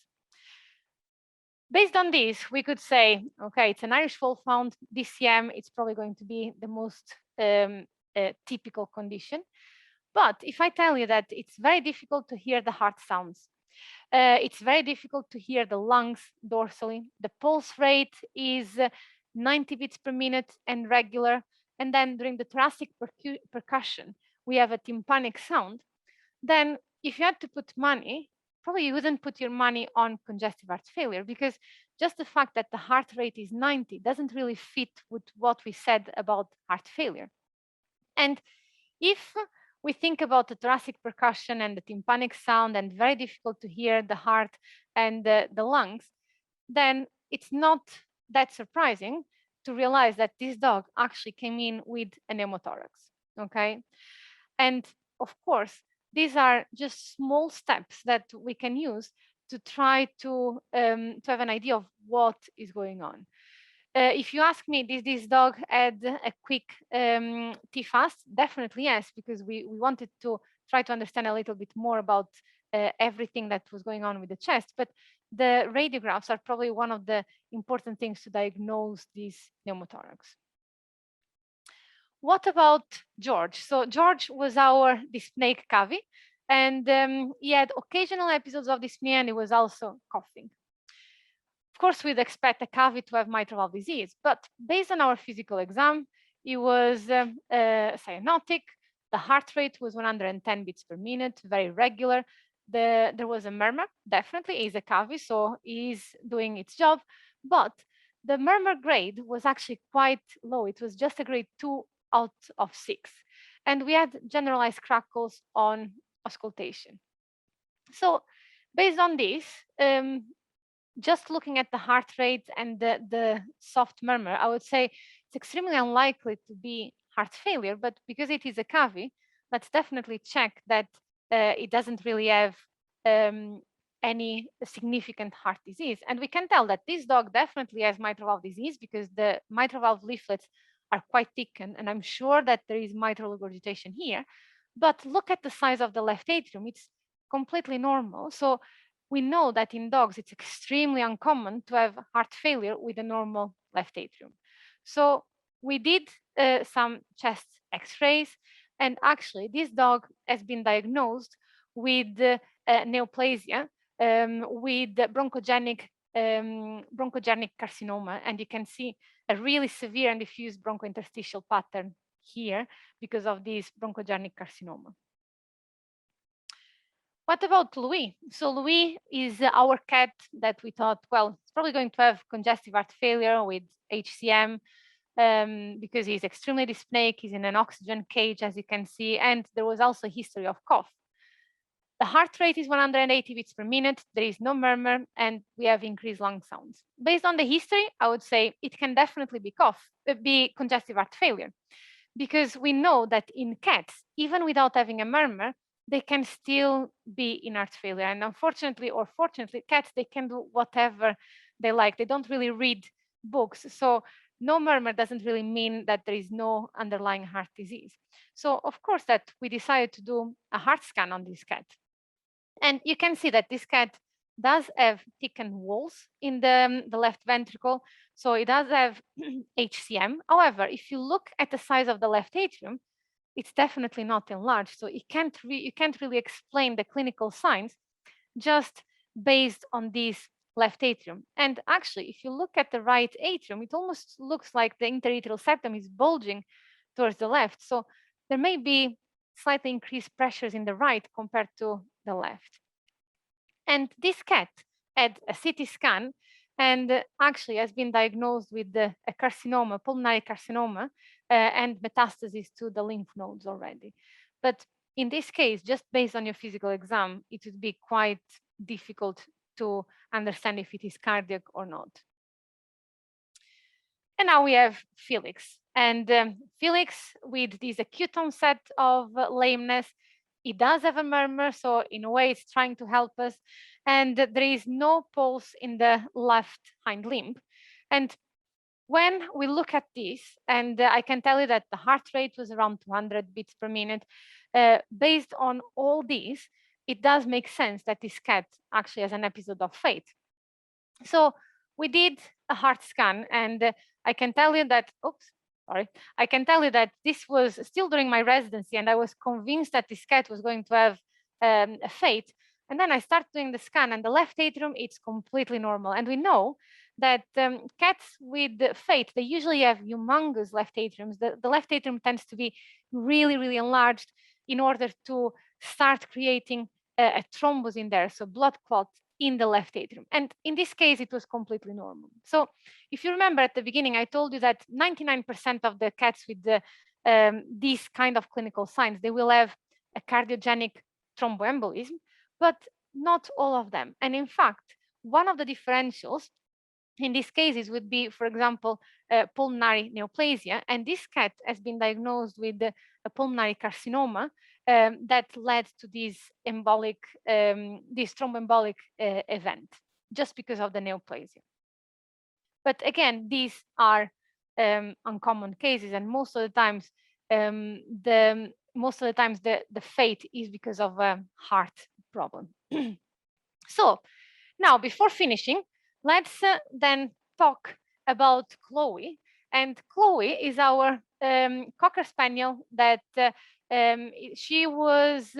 Based on this, we could say, okay, it's an Irish Wolfhound, DCM, it's probably going to be the most typical condition. But if I tell you that it's very difficult to hear the heart sounds, it's very difficult to hear the lungs dorsally, the pulse rate is 90 beats per minute and regular, and then during the thoracic percussion, we have a tympanic sound, then if you had to put money, probably you wouldn't put your money on congestive heart failure, because just the fact that the heart rate is 90 doesn't really fit with what we said about heart failure. And if we think about the thoracic percussion and the tympanic sound and very difficult to hear the heart and the lungs, then it's not that surprising to realize that this dog actually came in with a pneumothorax, okay? And of course, these are just small steps that we can use to try to have an idea of what is going on. If you ask me, did this dog add a quick TFast? Definitely yes, because we wanted to try to understand a little bit more about everything that was going on with the chest. But the radiographs are probably one of the important things to diagnose this pneumothorax. What about George? So George was our dyspneic cavy, and he had occasional episodes of dyspnea, and he was also coughing. Of course, we'd expect a cavity to have mitral valve disease, but based on our physical exam, he was cyanotic. The heart rate was 110 beats per minute, very regular. There was a murmur, definitely, he's a cavity, so he's doing its job, but the murmur grade was actually quite low. It was just a grade 2 out of 6. And we had generalized crackles on auscultation. So based on this, just looking at the heart rate and the soft murmur, I would say it's extremely unlikely to be heart failure, but because it is a cavity, let's definitely check that it doesn't really have any significant heart disease. And we can tell that this dog definitely has mitral valve disease because the mitral valve leaflets are quite thick, and I'm sure that there is mitral regurgitation here. But look at the size of the left atrium, it's completely normal. So we know that in dogs, it's extremely uncommon to have heart failure with a normal left atrium. So we did some chest x-rays, and actually this dog has been diagnosed with neoplasia, with bronchogenic carcinoma, and you can see a really severe and diffuse bronchointerstitial pattern here because of this bronchogenic carcinoma. What about Louis? So Louis is our cat that we thought, well, it's probably going to have congestive heart failure with HCM because he's extremely dyspneic, he's in an oxygen cage, as you can see, and there was also a history of cough. The heart rate is 180 beats per minute, there is no murmur, and we have increased lung sounds. Based on the history, I would say it can definitely be congestive heart failure, because we know that in cats, even without having a murmur, they can still be in heart failure. And unfortunately or fortunately, cats, they can do whatever they like. They don't really read books. So no murmur doesn't really mean that there is no underlying heart disease. So of course that we decided to do a heart scan on this cat. And you can see that this cat does have thickened walls in the left ventricle. So it does have HCM. However, if you look at the size of the left atrium, it's definitely not enlarged. So you can't really explain the clinical signs just based on this left atrium. And actually, if you look at the right atrium, it almost looks like the interatrial septum is bulging towards the left. So there may be slightly increased pressures in the right compared to the left. And this cat had a CT scan and actually has been diagnosed with a carcinoma, pulmonary carcinoma, and metastasis to the lymph nodes already. But in this case, just based on your physical exam, it would be quite difficult to understand if it is cardiac or not. And now we have Felix. And Felix, with this acute onset of lameness, it does have a murmur, so in a way it's trying to help us. And there is no pulse in the left hind limb. And when we look at this, and I can tell you that the heart rate was around 200 beats per minute, based on all these, it does make sense that this cat actually has an episode of fate. So we did a heart scan, and I can tell you that, I can tell you that this was still during my residency, and I was convinced that this cat was going to have a fate. And then I start doing the scan, and the left atrium, it's completely normal. And we know that cats with fate, they usually have humongous left atriums. The left atrium tends to be really, really enlarged in order to start creating a thrombus in there, so blood clot in the left atrium. And in this case, it was completely normal. So if you remember at the beginning, I told you that 99% of the cats with these kind of clinical signs, they will have a cardiogenic thromboembolism, but not all of them. And in fact, one of the differentials in these cases would be, for example, pulmonary neoplasia. And this cat has been diagnosed with a pulmonary carcinoma that led to this embolic, this thromboembolic event, just because of the neoplasia. But again, these are uncommon cases, and most of the times, the fate is because of a heart problem. So now, before finishing, let's then talk about Chloe. And Chloe is our Cocker Spaniel that she was,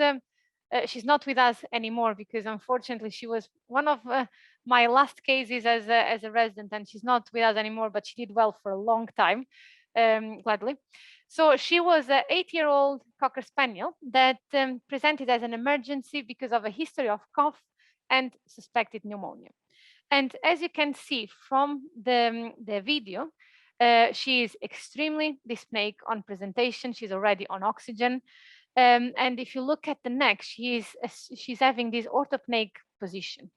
she's not with us anymore because unfortunately she was one of my last cases as a resident, and she's not with us anymore, but she did well for a long time, gladly. So she was an 8-year-old Cocker Spaniel that presented as an emergency because of a history of cough and suspected pneumonia. And as you can see from the video, she is extremely dyspneic on presentation. She's already on oxygen. And if you look at the neck, she's having this orthopneic position.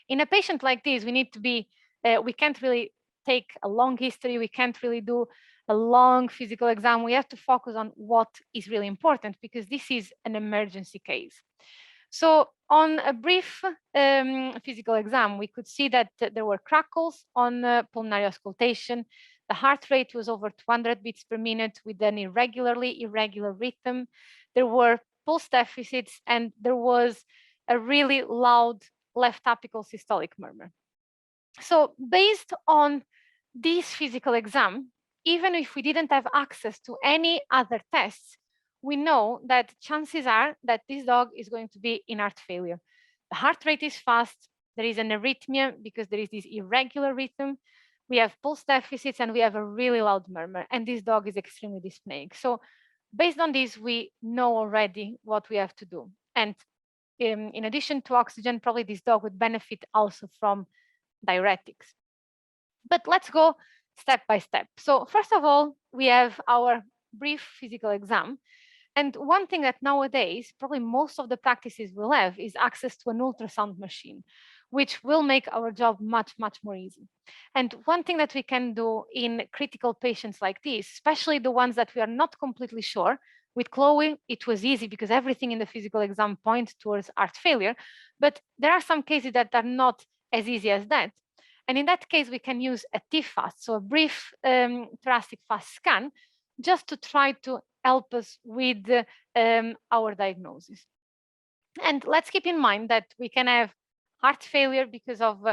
In a patient like this, we need to be, we can't really take a long history. We can't really do a long physical exam. We have to focus on what is really important because this is an emergency case. So on a brief physical exam, we could see that there were crackles on pulmonary auscultation. The heart rate was over 200 beats per minute with an irregular rhythm. There were pulse deficits, and there was a really loud left apical systolic murmur. So based on this physical exam, even if we didn't have access to any other tests, we know that chances are that this dog is going to be in heart failure. The heart rate is fast. There is an arrhythmia because there is this irregular rhythm. We have pulse deficits, and we have a really loud murmur, and this dog is extremely dyspneic. So based on this, we know already what we have to do. And in addition to oxygen, probably this dog would benefit also from diuretics. But let's go step by step. So first of all, we have our brief physical exam. And one thing that nowadays, probably most of the practices will have is access to an ultrasound machine, which will make our job much, much more easy. And one thing that we can do in critical patients like this, especially the ones that we are not completely sure, with Chloe, it was easy because everything in the physical exam points towards heart failure. But there are some cases that are not as easy as that. And in that case, we can use a TFast, so a brief thoracic fast scan, just to try to help us with our diagnosis. And let's keep in mind that we can have heart failure because of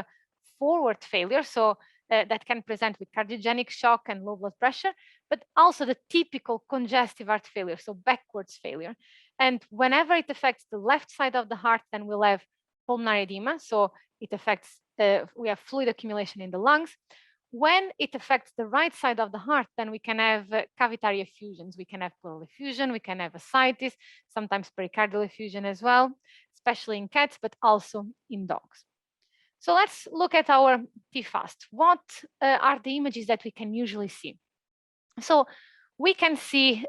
forward failure, so that can present with cardiogenic shock and low blood pressure, but also the typical congestive heart failure, so backwards failure. And whenever it affects the left side of the heart, then we'll have pulmonary edema, so it affects, we have fluid accumulation in the lungs. When it affects the right side of the heart, then we can have cavitary effusions. We can have pleural effusion, we can have ascites, sometimes pericardial effusion as well, especially in cats, but also in dogs. So let's look at our TFast. What are the images that we can usually see? So we can see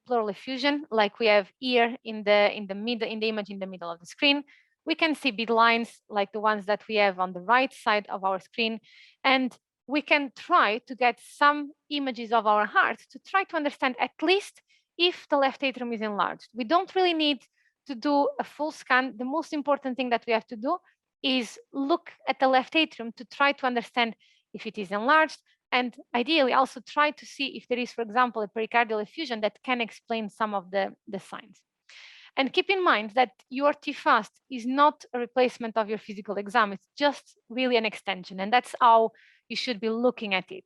pleural effusion, like we have here in the image in the middle of the screen. We can see big lines like the ones that we have on the right side of our screen, and we can try to get some images of our heart to try to understand at least if the left atrium is enlarged. We don't really need to do a full scan. The most important thing that we have to do is look at the left atrium to try to understand if it is enlarged, and ideally also try to see if there is, for example, a pericardial effusion that can explain some of the signs. And keep in mind that your TFast is not a replacement of your physical exam. It's just really an extension, and that's how you should be looking at it.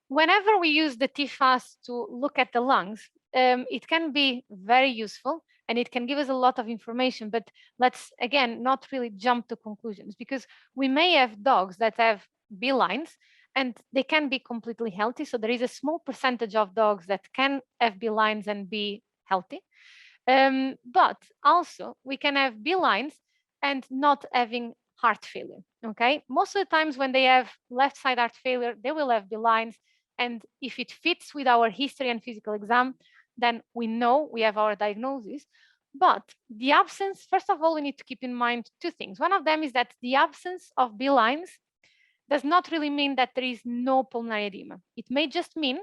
Whenever we use the TFast to look at the lungs, it can be very useful and it can give us a lot of information, but let's, again, not really jump to conclusions, because we may have dogs that have B lines and they can be completely healthy. So there is a small percentage of dogs that can have B lines and be healthy. But also we can have B lines and not having heart failure, okay? Most of the times when they have left side heart failure, they will have B lines. And if it fits with our history and physical exam, then we know we have our diagnosis. But the absence, first of all, we need to keep in mind two things. One of them is that the absence of B lines does not really mean that there is no pulmonary edema. It may just mean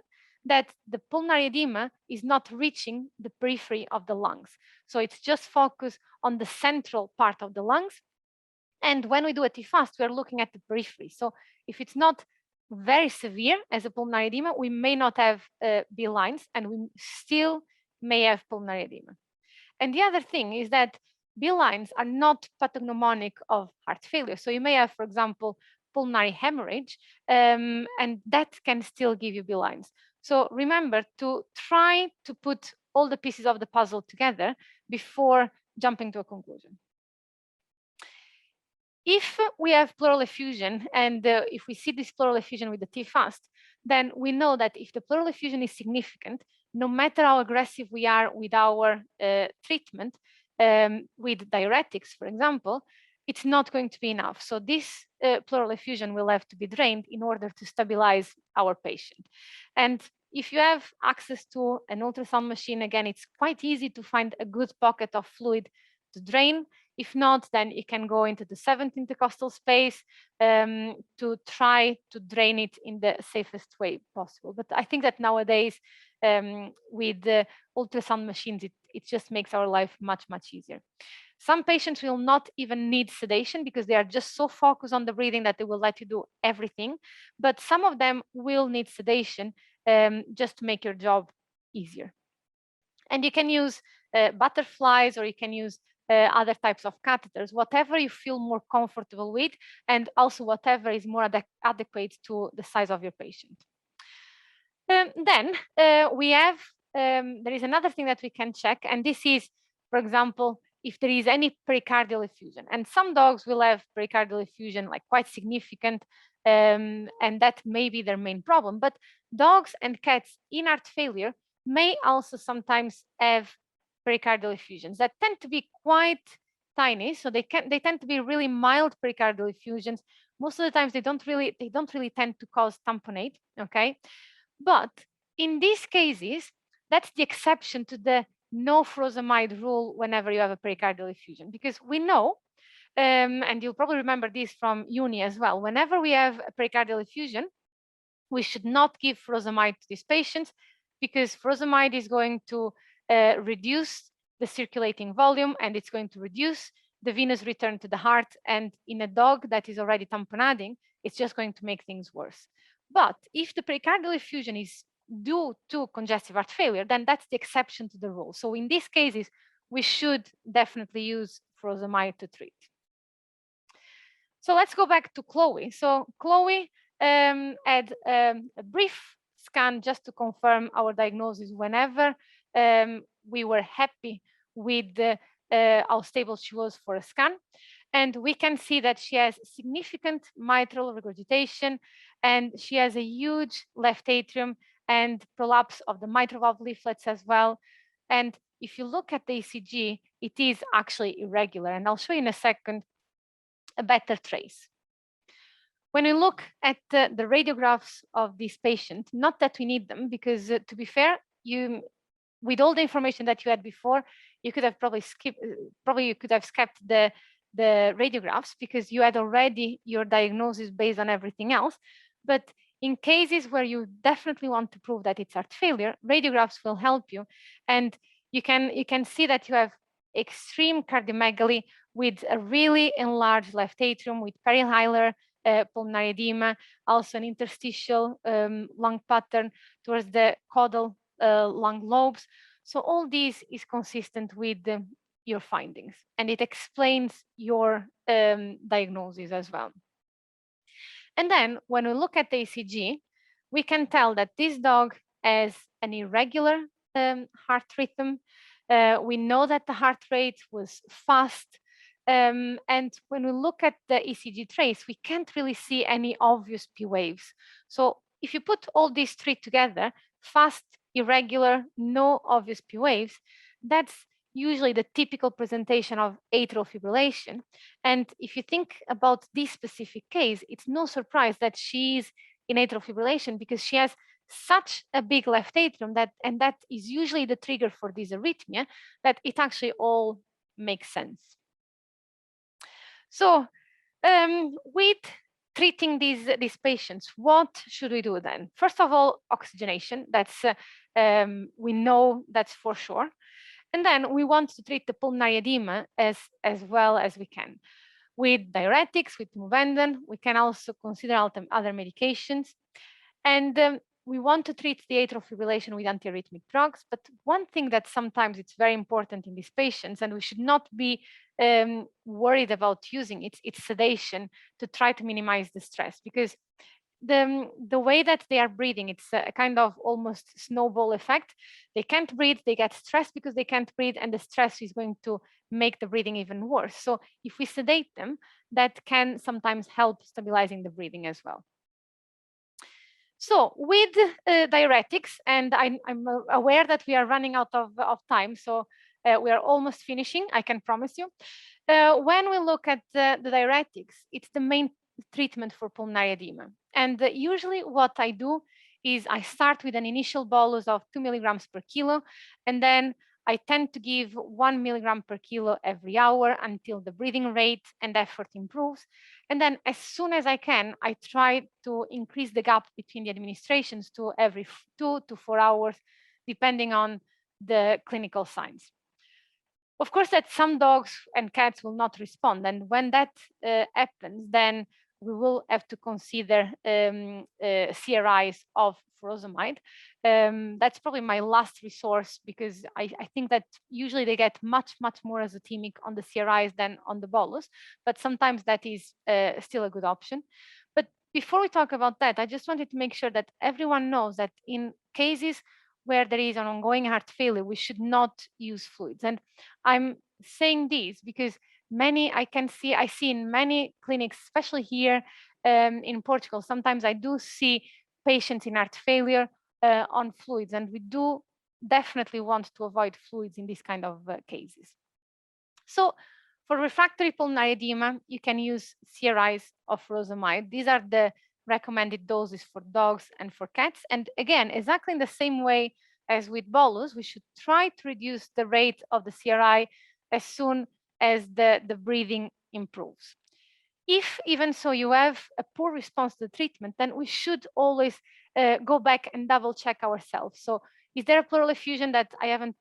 that the pulmonary edema is not reaching the periphery of the lungs. So it's just focused on the central part of the lungs. And when we do a TFast, we're looking at the periphery. So if it's not very severe as a pulmonary edema, we may not have B lines and we still may have pulmonary edema. And the other thing is that B lines are not pathognomonic of heart failure. So you may have, for example, pulmonary hemorrhage, and that can still give you B lines. So remember to try to put all the pieces of the puzzle together before jumping to a conclusion. If we have pleural effusion and if we see this pleural effusion with the TFast, then we know that if the pleural effusion is significant, no matter how aggressive we are with our treatment, with diuretics, for example, it's not going to be enough. So this pleural effusion will have to be drained in order to stabilize our patient. And if you have access to an ultrasound machine, again, it's quite easy to find a good pocket of fluid to drain. If not, then you can go into the 7th intercostal space to try to drain it in the safest way possible. But I think that nowadays, with the ultrasound machines, it just makes our life much, much easier. Some patients will not even need sedation because they are just so focused on the breathing that they will let you do everything. But some of them will need sedation just to make your job easier. And you can use butterflies, or you can use other types of catheters, whatever you feel more comfortable with, and also whatever is more adequate to the size of your patient. Then we have, there is another thing that we can check, and this is, for example, if there is any pericardial effusion. And some dogs will have pericardial effusion, like quite significant, and that may be their main problem. But dogs and cats in heart failure may also sometimes have pericardial effusions that tend to be quite tiny. So they tend to be really mild pericardial effusions. Most of the times they don't really tend to cause tamponade, okay? But in these cases, that's the exception to the no furosemide rule whenever you have a pericardial effusion, because we know, and you'll probably remember this from uni as well, whenever we have a pericardial effusion, we should not give furosemide to these patients, because furosemide is going to reduce the circulating volume, and it's going to reduce the venous return to the heart. And in a dog that is already tamponading, it's just going to make things worse. But if the pericardial effusion is due to congestive heart failure, then that's the exception to the rule. So in these cases, we should definitely use furosemide to treat. So let's go back to Chloe. So Chloe had a brief scan just to confirm our diagnosis whenever we were happy with how stable she was for a scan. And we can see that she has significant mitral regurgitation, and she has a huge left atrium and prolapse of the mitral valve leaflets as well. And if you look at the ECG, it is actually irregular. And I'll show you in a second a better trace. When you look at the radiographs of this patient, not that we need them, because to be fair, with all the information that you had before, you could have probably skipped the radiographs, because you had already your diagnosis based on everything else. But in cases where you definitely want to prove that it's heart failure, radiographs will help you. And you can see that you have extreme cardiomegaly with a really enlarged left atrium with perihilar pulmonary edema, also an interstitial lung pattern towards the caudal lung lobes. So all this is consistent with your findings, and it explains your diagnosis as well. And then when we look at the ECG, we can tell that this dog has an irregular heart rhythm. We know that the heart rate was fast. And when we look at the ECG trace, we can't really see any obvious P waves. So if you put all these three together, fast, irregular, no obvious P waves, that's usually the typical presentation of atrial fibrillation. And if you think about this specific case, it's no surprise that she's in atrial fibrillation because she has such a big left atrium and that is usually the trigger for this arrhythmia, that it actually all makes sense. So with treating these patients, what should we do then? First of all, oxygenation. That's we know that's for sure. And then we want to treat the pulmonary edema as well as we can. With diuretics, with Movenden, we can also consider other medications. And we want to treat the atrial fibrillation with antiarrhythmic drugs. But one thing that sometimes it's very important in these patients, and we should not be worried about using it, it's sedation to try to minimize the stress, because the way that they are breathing, it's a kind of almost snowball effect. They can't breathe, they get stressed because they can't breathe, and the stress is going to make the breathing even worse. So if we sedate them, that can sometimes help stabilizing the breathing as well. So with diuretics, and I'm aware that we are running out of time, so we are almost finishing, I can promise you. When we look at the diuretics, it's the main treatment for pulmonary edema. And usually what I do is I start with an initial bolus of 2 milligrams per kilo, and then I tend to give 1 milligram per kilo every hour until the breathing rate and effort improves. And then as soon as I can, I try to increase the gap between the administrations to every 2 to 4 hours, depending on the clinical signs. Of course, that some dogs and cats will not respond. And when that happens, then we will have to consider CRIs of furosemide. That's probably my last resource, because I think that usually they get much more azotemic on the CRIs than on the bolus, but sometimes that is still a good option. But before we talk about that, I just wanted to make sure that everyone knows that in cases where there is an ongoing heart failure, we should not use fluids. And I'm saying this because I see in many clinics, especially here in Portugal, sometimes I do see patients in heart failure on fluids, and we do definitely want to avoid fluids in this kind of cases. So for refractory pulmonary edema, you can use CRIs of furosemide. These are the recommended doses for dogs and for cats. And again, exactly in the same way as with bolus, we should try to reduce the rate of the CRI as soon as the breathing improves. If even so you have a poor response to the treatment, then we should always go back and double check ourselves. So is there a pleural effusion that I haven't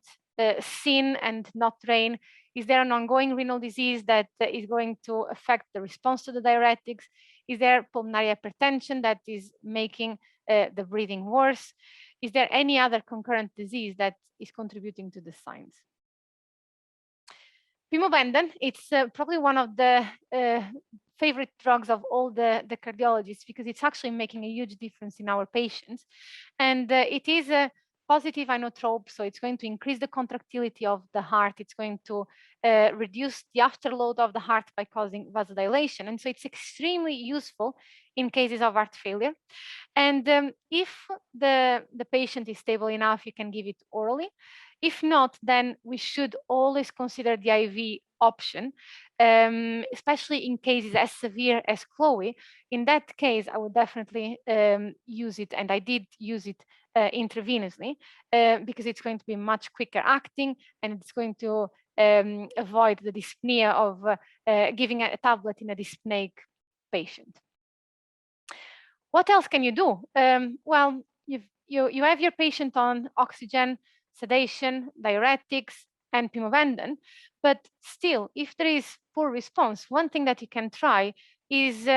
seen and not drain? Is there an ongoing renal disease that is going to affect the response to the diuretics? Is there pulmonary hypertension that is making the breathing worse? Is there any other concurrent disease that is contributing to the signs? Movenden, it's probably one of the favorite drugs of all the cardiologists, because it's actually making a huge difference in our patients. And it is a positive inotrope, so it's going to increase the contractility of the heart. It's going to reduce the afterload of the heart by causing vasodilation. And so it's extremely useful in cases of heart failure. And if the patient is stable enough, you can give it orally. If not, then we should always consider the IV option, especially in cases as severe as Chloe. In that case, I would definitely use it, and I did use it intravenously, because it's going to be much quicker acting, and it's going to avoid the dyspnea of giving a tablet in a dyspneic patient. What else can you do? Well, you have your patient on oxygen, sedation, diuretics, and Movenden, but still, if there is poor response, one thing that you can try is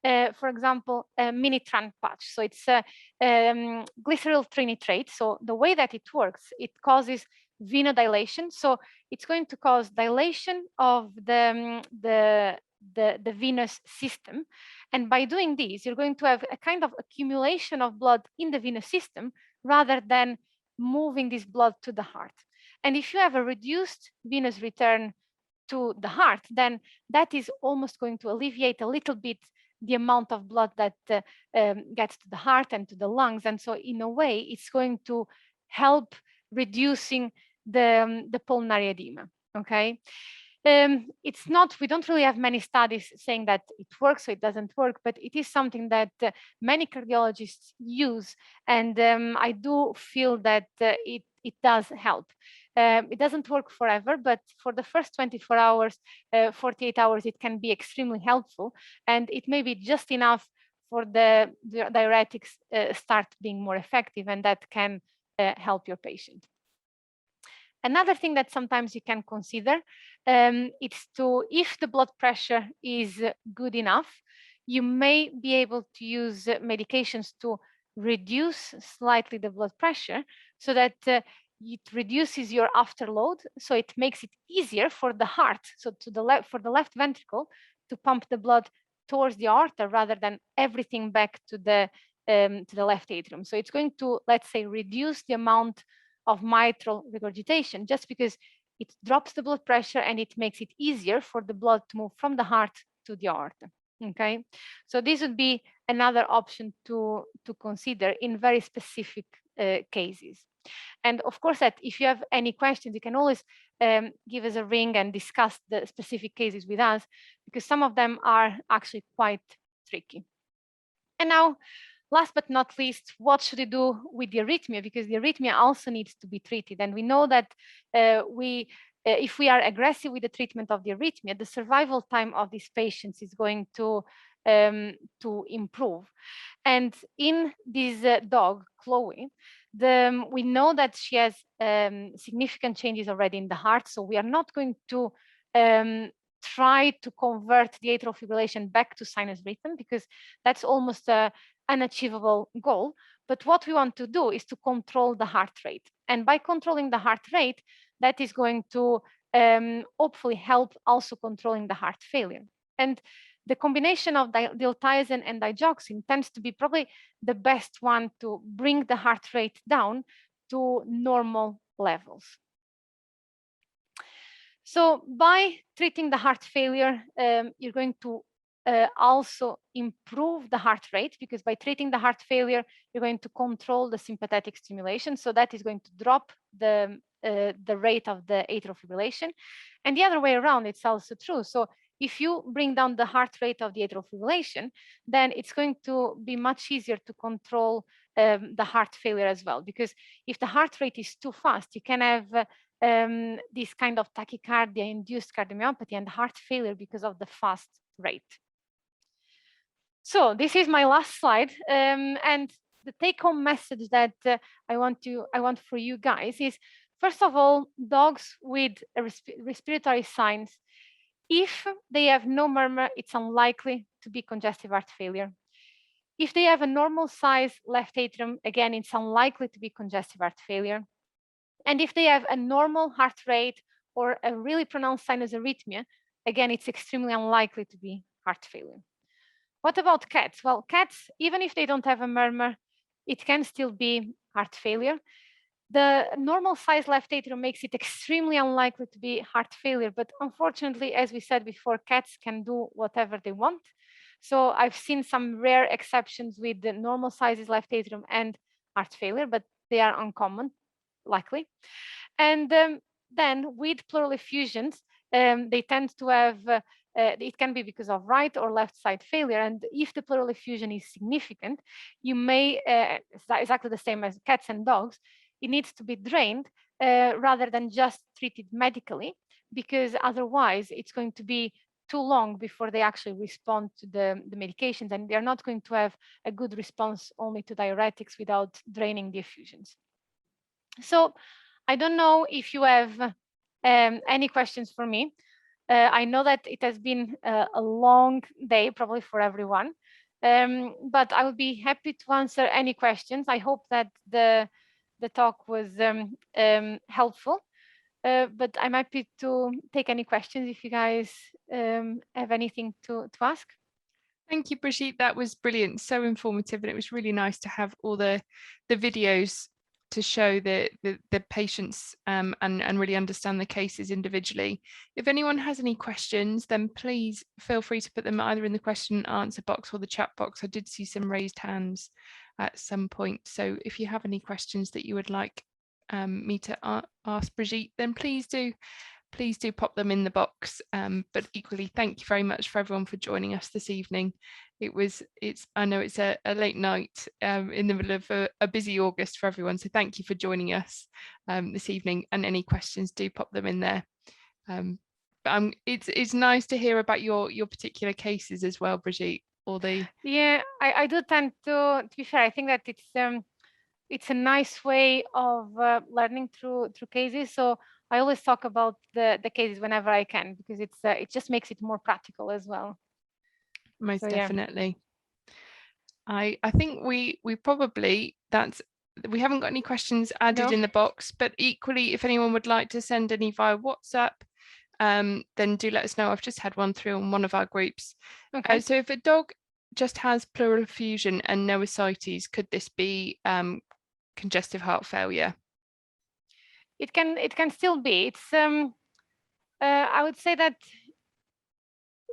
for example, a mini tran patch. So it's a glyceryl trinitrate. So the way that it works, it causes venodilation. So it's going to cause dilation of the venous system. And by doing this, you're going to have a kind of accumulation of blood in the venous system rather than moving this blood to the heart. And if you have a reduced venous return to the heart, then that is almost going to alleviate a little bit the amount of blood that gets to the heart and to the lungs. And so in a way, it's going to help reducing the pulmonary edema, okay? It's not, we don't really have many studies saying that it works or it doesn't work, but it is something that many cardiologists use. And I do feel that it does help. It doesn't work forever, but for the first 24 hours, 48 hours, it can be extremely helpful. And it may be just enough for the diuretics start being more effective, and that can help your patient. Another thing that sometimes you can consider is to, if the blood pressure is good enough, you may be able to use medications to reduce slightly the blood pressure so that it reduces your afterload. So it makes it easier for the heart, so to the for the left ventricle to pump the blood towards the aorta rather than everything back to the left atrium. So it's going to, let's say, reduce the amount of mitral regurgitation, just because it drops the blood pressure and it makes it easier for the blood to move from the heart to the aorta. Okay, so this would be another option to consider in very specific cases. And of course, that if you have any questions, you can always give us a ring and discuss the specific cases with us, because some of them are actually quite tricky. And now, last but not least, what should you do with the arrhythmia? Because the arrhythmia also needs to be treated. And we know that if we are aggressive with the treatment of the arrhythmia, the survival time of these patients is going to improve. And in this dog, Chloe, we know that she has significant changes already in the heart. So we are not going to try to convert the atrial fibrillation back to sinus rhythm, because that's almost an unachievable goal. But what we want to do is to control the heart rate. And by controlling the heart rate, that is going to hopefully help also controlling the heart failure. And the combination of diltiazem and digoxin tends to be probably the best one to bring the heart rate down to normal levels. So by treating the heart failure, you're going to also improve the heart rate, because by treating the heart failure, you're going to control the sympathetic stimulation. So that is going to drop the rate of the atrial fibrillation. And the other way around, it's also true. So if you bring down the heart rate of the atrial fibrillation, then it's going to be much easier to control the heart failure as well. Because if the heart rate is too fast, you can have this kind of tachycardia-induced cardiomyopathy and heart failure because of the fast rate. So this is my last slide, and the take-home message that I want for you guys is, first of all, dogs with respiratory signs, if they have no murmur, it's unlikely to be congestive heart failure. If they have a normal size left atrium, again, it's unlikely to be congestive heart failure. And if they have a normal heart rate or a really pronounced sinus arrhythmia, again, it's extremely unlikely to be heart failure. What about cats? Well, cats, even if they don't have a murmur, it can still be heart failure. The normal size left atrium makes it extremely unlikely to be heart failure. But unfortunately, as we said before, cats can do whatever they want. So I've seen some rare exceptions with the normal sizes left atrium and heart failure, but they are uncommon, likely. And then with pleural effusions, they tend to have, it can be because of right or left side failure. And if the pleural effusion is significant, you may, exactly the same as cats and dogs, it needs to be drained rather than just treated medically, because otherwise it's going to be too long before they actually respond to the medications, and they're not going to have a good response only to diuretics without draining the effusions. So I don't know if you have any questions for me. I know that it has been a long day, probably for everyone. But I would be happy to answer any questions. I hope that the talk was helpful. But I'm happy to take any questions if you guys have anything to ask. Thank you, Brigitte. That was brilliant, so informative, and it was really nice to have all the videos to show the patients and really understand the cases individually. If anyone has any questions, then please feel free to put them either in the question and answer box or the chat box. I did see some raised hands at some point. So if you have any questions that you would like me to ask Brigitte, then please do pop them in the box. But equally, thank you very much for everyone for joining us this evening. I know it's a late night in the middle of a busy August for everyone. So thank you for joining us this evening, and any questions, do pop them in there. But it's nice to hear about your particular cases as well, Brigitte. Yeah, I do tend to be fair. I think that it's a nice way of learning through cases. So I always talk about the cases whenever I can, because it just makes it more practical as well. Most definitely. I think we probably we haven't got any questions added in the box, but equally, if anyone would like to send any via WhatsApp, then do let us know. I've just had one through on one of our groups. Okay. So if a dog just has pleural effusion and no ascites, could this be congestive heart failure? It can still be. It's I would say that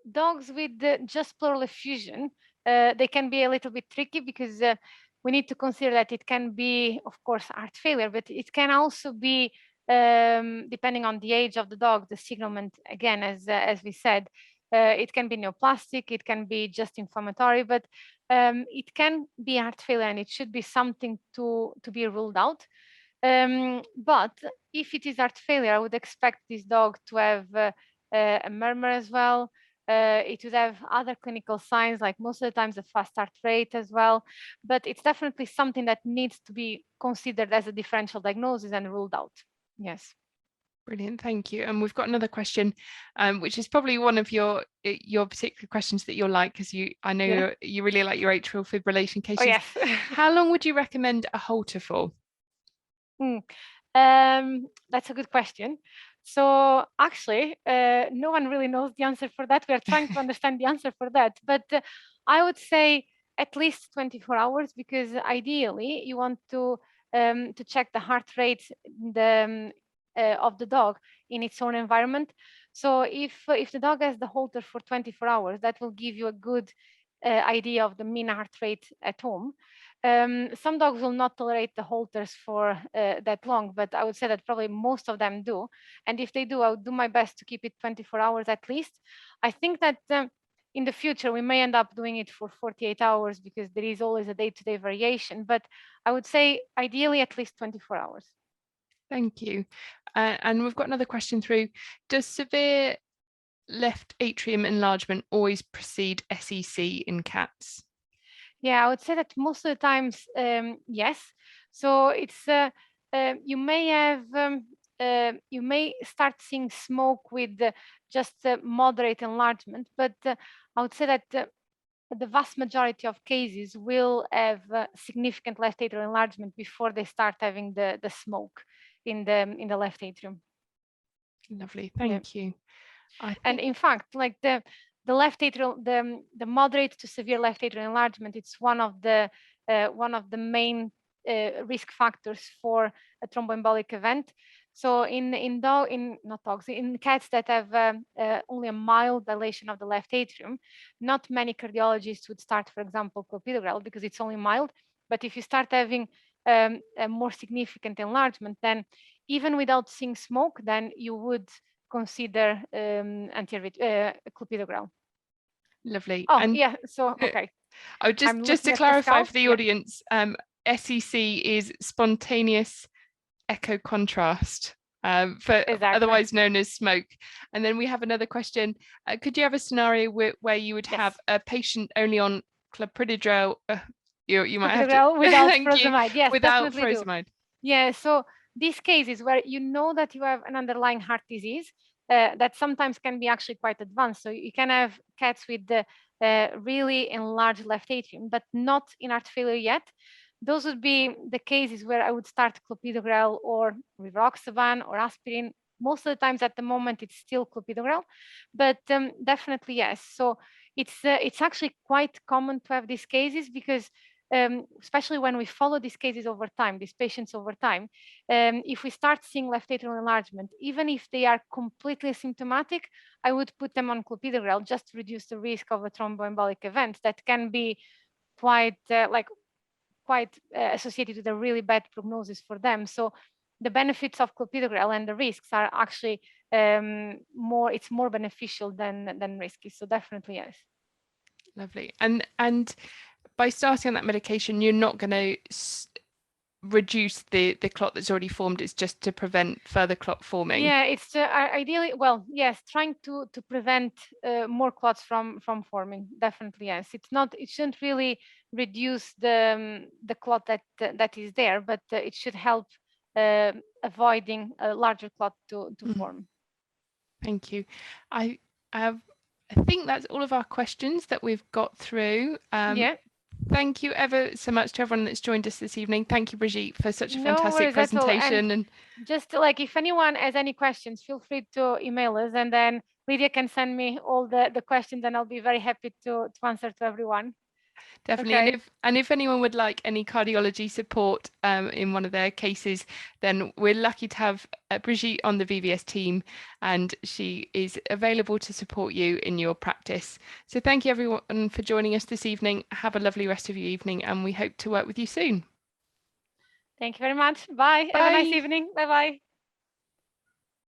dogs with just pleural effusion, they can be a little bit tricky, because we need to consider that it can be, of course, heart failure, but it can also be, depending on the age of the dog, the signalement, again, as we said, it can be neoplastic, it can be just inflammatory, but it can be heart failure, and it should be something to be ruled out. But if it is heart failure, I would expect this dog to have a murmur as well. It would have other clinical signs, like most of the times a fast heart rate as well. But it's definitely something that needs to be considered as a differential diagnosis and ruled out. Yes. Brilliant, thank you. And we've got another question, which is probably one of your particular questions that you'll like, because I know you really like your atrial fibrillation cases. Oh, yes. How long would you recommend a halter for? That's a good question. So actually, no one really knows the answer for that. We are trying to understand the answer for that. But I would say at least 24 hours, because ideally you want to check the heart rate of the dog in its own environment. So if the dog has the halter for 24 hours, that will give you a good idea of the mean heart rate at home. Some dogs will not tolerate the halters for that long, but I would say that probably most of them do. And if they do, I would do my best to keep it 24 hours at least. I think that in the future, we may end up doing it for 48 hours, because there is always a day-to-day variation. But I would say ideally at least 24 hours. Thank you. And we've got another question through. Does severe left atrium enlargement always precede SEC in cats? Yeah, I would say that most of the times, yes. So it's you may start seeing smoke with just moderate enlargement, but I would say that the vast majority of cases will have significant left atrial enlargement before they start having the smoke in the left atrium. Lovely, thank you. And in fact, like the left atrial, the moderate to severe left atrial enlargement, it's one of the main risk factors for a thromboembolic event. So in cats that have only a mild dilation of the left atrium, not many cardiologists would start, for example, clopidogrel, because it's only mild. But if you start having a more significant enlargement, then even without seeing smoke, then you would consider clopidogrel. Lovely. Oh, and yeah. So okay. I would just to clarify for the audience, SEC is spontaneous echo contrast, otherwise known as smoke. And then we have another question. Could you have a scenario where you would have a patient only on clopidogrel? You might have to without furosemide. Yes, without furosemide. Yeah. So these cases where you know that you have an underlying heart disease that sometimes can be actually quite advanced. So you can have cats with really enlarged left atrium, but not in heart failure yet. Those would be the cases where I would start clopidogrel or rivaroxaban or aspirin. Most of the times at the moment it's still clopidogrel, but definitely yes. So it's actually quite common to have these cases because especially when we follow these cases over time, these patients over time, if we start seeing left atrial enlargement, even if they are completely asymptomatic, I would put them on clopidogrel just to reduce the risk of a thromboembolic event that can be quite associated with a really bad prognosis for them. So the benefits of clopidogrel and the risks are actually it's more beneficial than risky. So definitely yes. Lovely. And by starting on that medication, you're not going to reduce the clot that's already formed. It's just to prevent further clot forming. Yeah, it's ideally, well, yes, trying to prevent more clots from forming. Definitely yes. It shouldn't really reduce the clot that is there, but it should help avoiding a larger clot to form. Thank you. I think that's all of our questions that we've got through. Yeah. Thank you ever so much to everyone that's joined us this evening. Thank you, Brigitte, for such a fantastic worries at all. presentation. And just like if anyone has any questions, feel free to email us, and then Lydia can send me all the questions, and I'll be very happy to answer to everyone. Definitely. Okay. And if anyone would like any cardiology support in one of their cases, then we're lucky to have Brigitte on the VVS team, and she is available to support you in your practice. So thank you everyone for joining us this evening. Have a lovely rest of your evening, and we hope to work with you soon. Thank you very much. Bye. Bye. Have a nice evening. Bye bye.